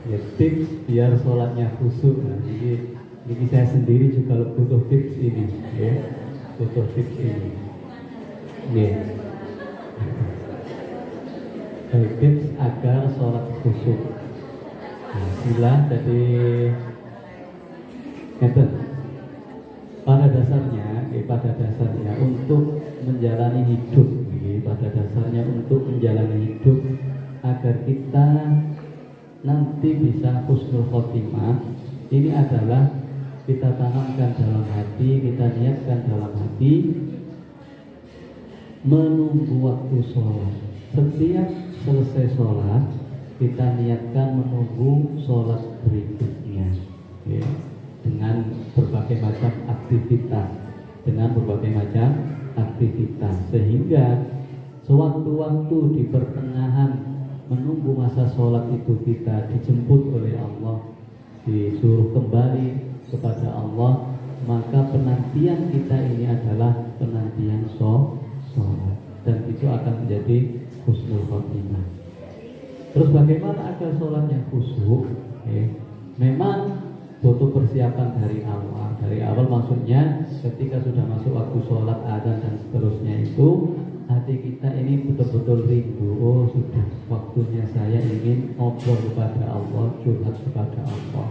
Ya, tips biar sholatnya khusyuk. Nah, ini saya sendiri juga butuh tips ini, ya, butuh tips ini. Ya. Tips agar sholat khusyuk. Nah, sila jadi pada dasarnya untuk menjalani hidup, pada dasarnya untuk menjalani hidup agar kita nanti bisa husnul khotimah, ini adalah kita tanamkan dalam hati, kita niatkan dalam hati menunggu waktu sholat. Setiap selesai sholat kita niatkan menunggu sholat berikutnya, ya, dengan berbagai macam aktivitas, sehingga sewaktu-waktu di pertengahan menunggu masa sholat itu kita dijemput oleh Allah, disuruh kembali kepada Allah, maka penantian kita ini adalah penantian sholat, dan itu akan menjadi husnul khotimah. Terus bagaimana agar sholatnya khusyuk? Memang butuh persiapan dari awal. Dari awal maksudnya ketika sudah masuk waktu sholat, adzan dan seterusnya itu hati kita ini betul-betul rindu. Oh, sudah waktunya saya ingin ngobrol kepada Allah, curhat kepada Allah.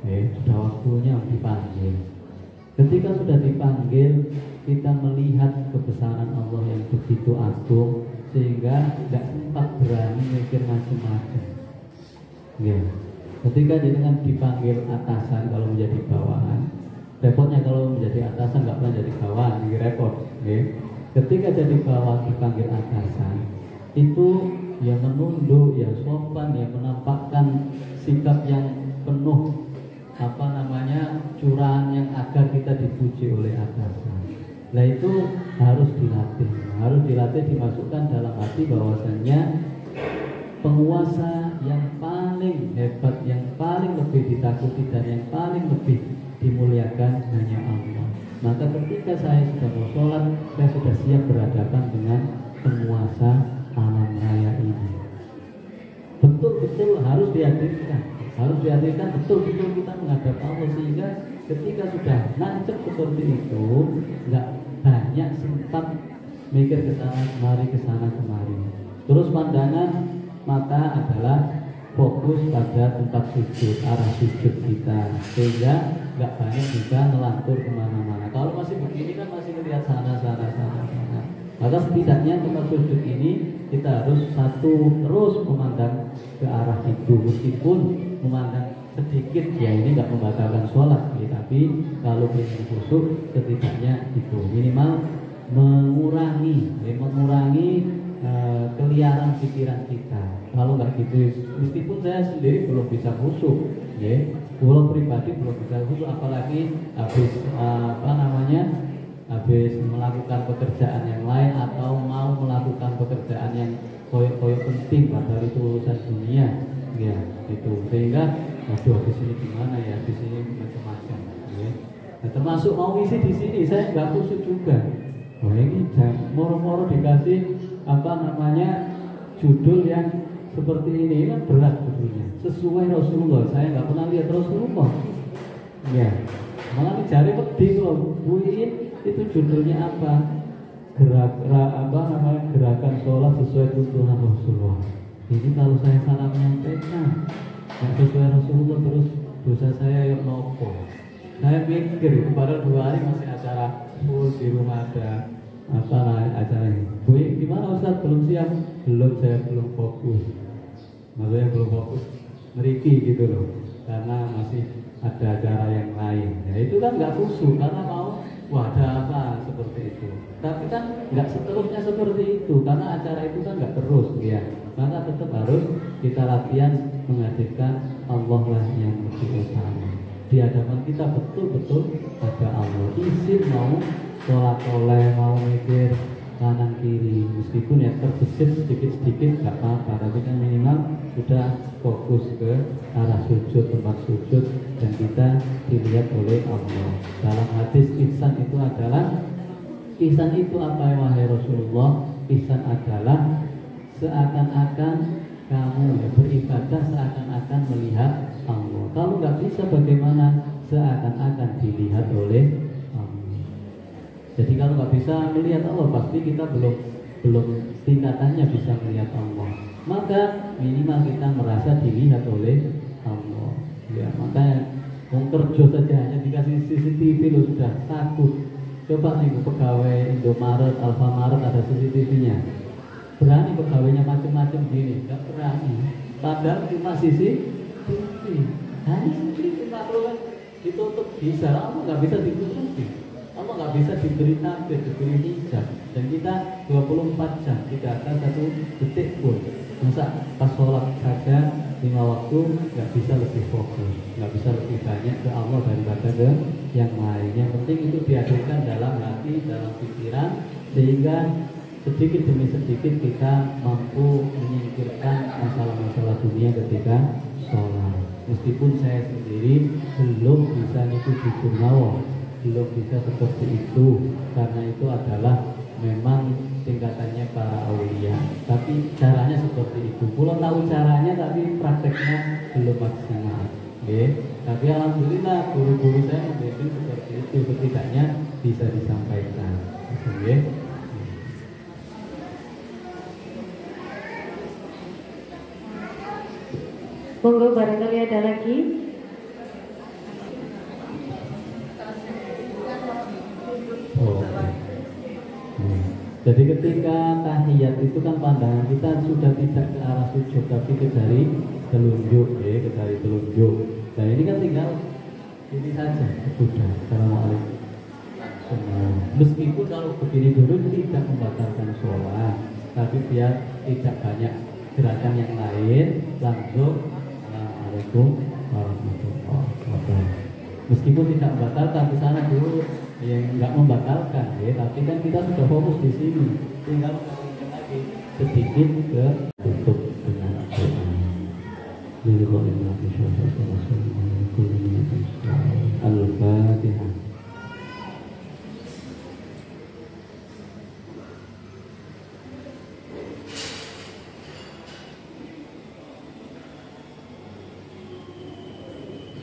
Sudah waktunya dipanggil. Ketika sudah dipanggil, kita melihat kebesaran Allah yang begitu agung, sehingga tidak sempat berani mikir macam-macam. Ya. Ketika jenengan dipanggil atasan kalau menjadi bawahan, repotnya kalau menjadi atasan nggak pernah jadi bawahan, ini repot. Ketika jadi bawahan dipanggil atasan, itu ya menunduk, ya sopan, ya menampakkan sikap yang penuh curahan yang agar kita dipuji oleh atasan. Nah, itu harus dilatih, dimasukkan dalam hati bahwasannya penguasa yang paling hebat, yang paling lebih ditakuti dan yang paling lebih dimuliakan hanya Allah. Maka ketika saya sudah mau sholat, saya sudah siap berhadapan dengan penguasa alam raya ini. Betul-betul harus dihadirkan betul-betul kita menghadap Allah, sehingga ketika sudah nancep seperti itu, nggak banyak sempat mikir ke sana kemari. Terus pandangan mata adalah fokus pada tempat sujud, arah sujud kita, sehingga nggak banyak juga melantur kemana-mana. Kalau masih begini kan masih melihat sana. Maka setidaknya tempat sujud ini kita harus terus memandang ke arah itu, meskipun memandang sedikit ya ini nggak membatalkan sholat, tapi kalau ingin khusyuk setidaknya itu minimal mengurangi keliaran pikiran kita. Kalau nggak gitu, meskipun saya sendiri belum bisa khusyuk, pulau pribadi belum bisa khusyuk, apalagi habis melakukan pekerjaan yang lain atau mau melakukan pekerjaan yang koyok penting, padahal itu urusan dunia, ya itu, sehingga di sini gimana ya, di sini macam-macam, ya. Nah, termasuk mau isi di sini saya nggak khusyuk juga. Wah, ini moro-moro dikasih judul yang seperti ini kan berat judulnya, sesuai Rasulullah. Saya nggak pernah lihat Rasulullah, ya. Malah dicari pedih loh, itu judulnya apa? Gerakan sholat sesuai tuntunan Rasulullah. Ini kalau saya salah menyampaikan nggak sesuai Rasulullah, terus dosa saya yang nopo. Saya mikir, pada 2 hari masih acara full di rumah, ada acara ini. Gimana Ustaz, belum siap? Belum, saya belum fokus. Maksudnya belum fokus meriki gitu loh, karena masih ada acara yang lain. Ya itu kan nggak khusyuk karena mau wah ada apa seperti itu. Tapi kan nggak seterusnya seperti itu karena acara itu kan nggak terus ya. Maka tetap harus kita latihan menghadirkan Allah lah yang lebih utama. Di hadapan kita betul-betul ada Allah. Izin mau tolak-toleh, mau mikir kanan kiri, meskipun ya terbesit sedikit-sedikit nggak apa-apa, tapi kan minimal sudah fokus ke arah sujud, tempat sujud, dan kita dilihat oleh Allah. Dalam hadis ihsan itu adalah, ihsan itu apa ya wahai Rasulullah? Ihsan adalah seakan-akan kamu beribadah seakan-akan melihat Allah. Kalau nggak bisa bagaimana? Seakan-akan dilihat oleh Allah. Jadi kalau nggak bisa melihat Allah, pasti kita belum tingkatannya bisa melihat Allah. Maka minimal kita merasa dilihat oleh Allah. Ya, makanya mau kerja saja hanya dikasih CCTV lo sudah takut. Coba nih pegawai Indomaret, Alfamaret ada CCTV-nya. Berani pegawainya macam-macam gini, nggak berani. Padahal cuma CCTV. Hanya CCTV kan ditutup bisa, Allah nggak bisa ditutupi. Allah nggak bisa diberi tabir, diberi hijab, dan kita 24 jam tidak ada satu detik pun. Masa pas sholat saja 5 waktu nggak bisa lebih fokus, nggak bisa lebih banyak ke Allah daripada ke yang lain. Yang penting itu dihadirkan dalam hati, dalam pikiran, sehingga sedikit demi sedikit kita mampu menyingkirkan masalah-masalah dunia ketika sholat. Meskipun saya sendiri belum bisa ngikuti Jurnawa, belum bisa seperti itu, karena itu adalah memang tingkatannya para aulia. Tapi caranya seperti itu. Pulau tahu caranya, tapi prakteknya belum maksimal. Okay. Tapi alhamdulillah guru-guru saya membimbing seperti itu, setidaknya bisa disampaikan. Okay. Monggo barangkali ada lagi. Jadi ketika tahiyat itu kan pandangan kita sudah tidak ke arah sujud, tapi ke jari telunjuk, ke jari telunjuk. Nah ini kan tinggal ini saja, sudah. Assalamualaikum. Meskipun kalau begini dulu tidak membatalkan sholat, tapi biar tidak banyak gerakan yang lain, langsung Assalamualaikum warahmatullahi wabarakatuh. Meskipun tidak membatalkan, di sana dulu yang nggak membatalkan, tapi kan kita sudah fokus di sini. Tinggal lagi sedikit ke tutup dengan doa. Al-Fatihah.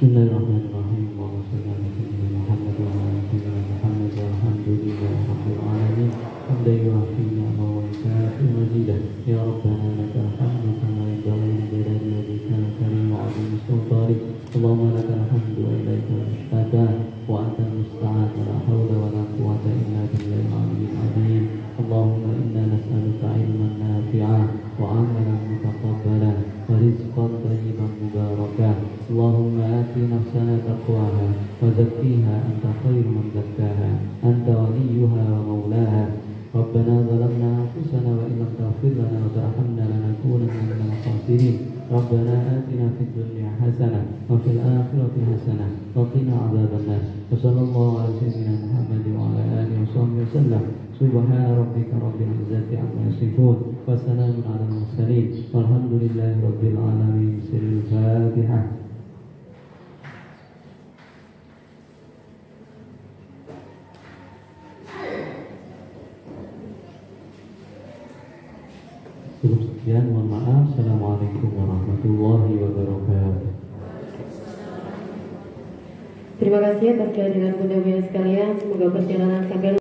Bismillahirrahmanirrahim. Allahumma shalli ala sayyidina Muhammad wa ala ali sayyidina Muhammad walhamdulillahi rabbil alamin. Hamdan yu'affi ni'amahu wa yukafi mazidah. Ya Rabbana lakal hamdu kama yanbaghi li jalali wajhika al-karim wa 'azimi sultanik. Allahumma lakal hamdu wa ilaika al-mustadah wa anta al-musta'an wa la hawla wa la quwwata illa billahil 'aliyyil 'azim. Allahumma inna nas'aluka 'ilman nafi'an wa 'amalan mutaqabbalan wa rizqan thayyiban mubarakan. Allahumma ati nafsana taqwaha wa zakkiha anta khairu man zakkaha anta waliyuha wa maulaha. Rabbana zalamna anfusana wa illam taghfir lana wa tarhamna lanakunanna minal khasirin. Rabbana atina fid dunya hasanah wa fil akhirati hasanah wa qina adzabannar. Wa sallallahu ala sayyidina Muhammad wa ala alihi wa sahbihi wasallam. Subhana rabbika rabbil izzati amma yasifun wa salamun ala mursalin walhamdulillahi rabbil alamin. Sirrul Fatihah. Cukup sekian, mohon maaf. Assalamualaikum warahmatullahi wabarakatuh. Terima kasih atas kehadiran Bunda Bunda sekalian. Semoga perjalanan sampai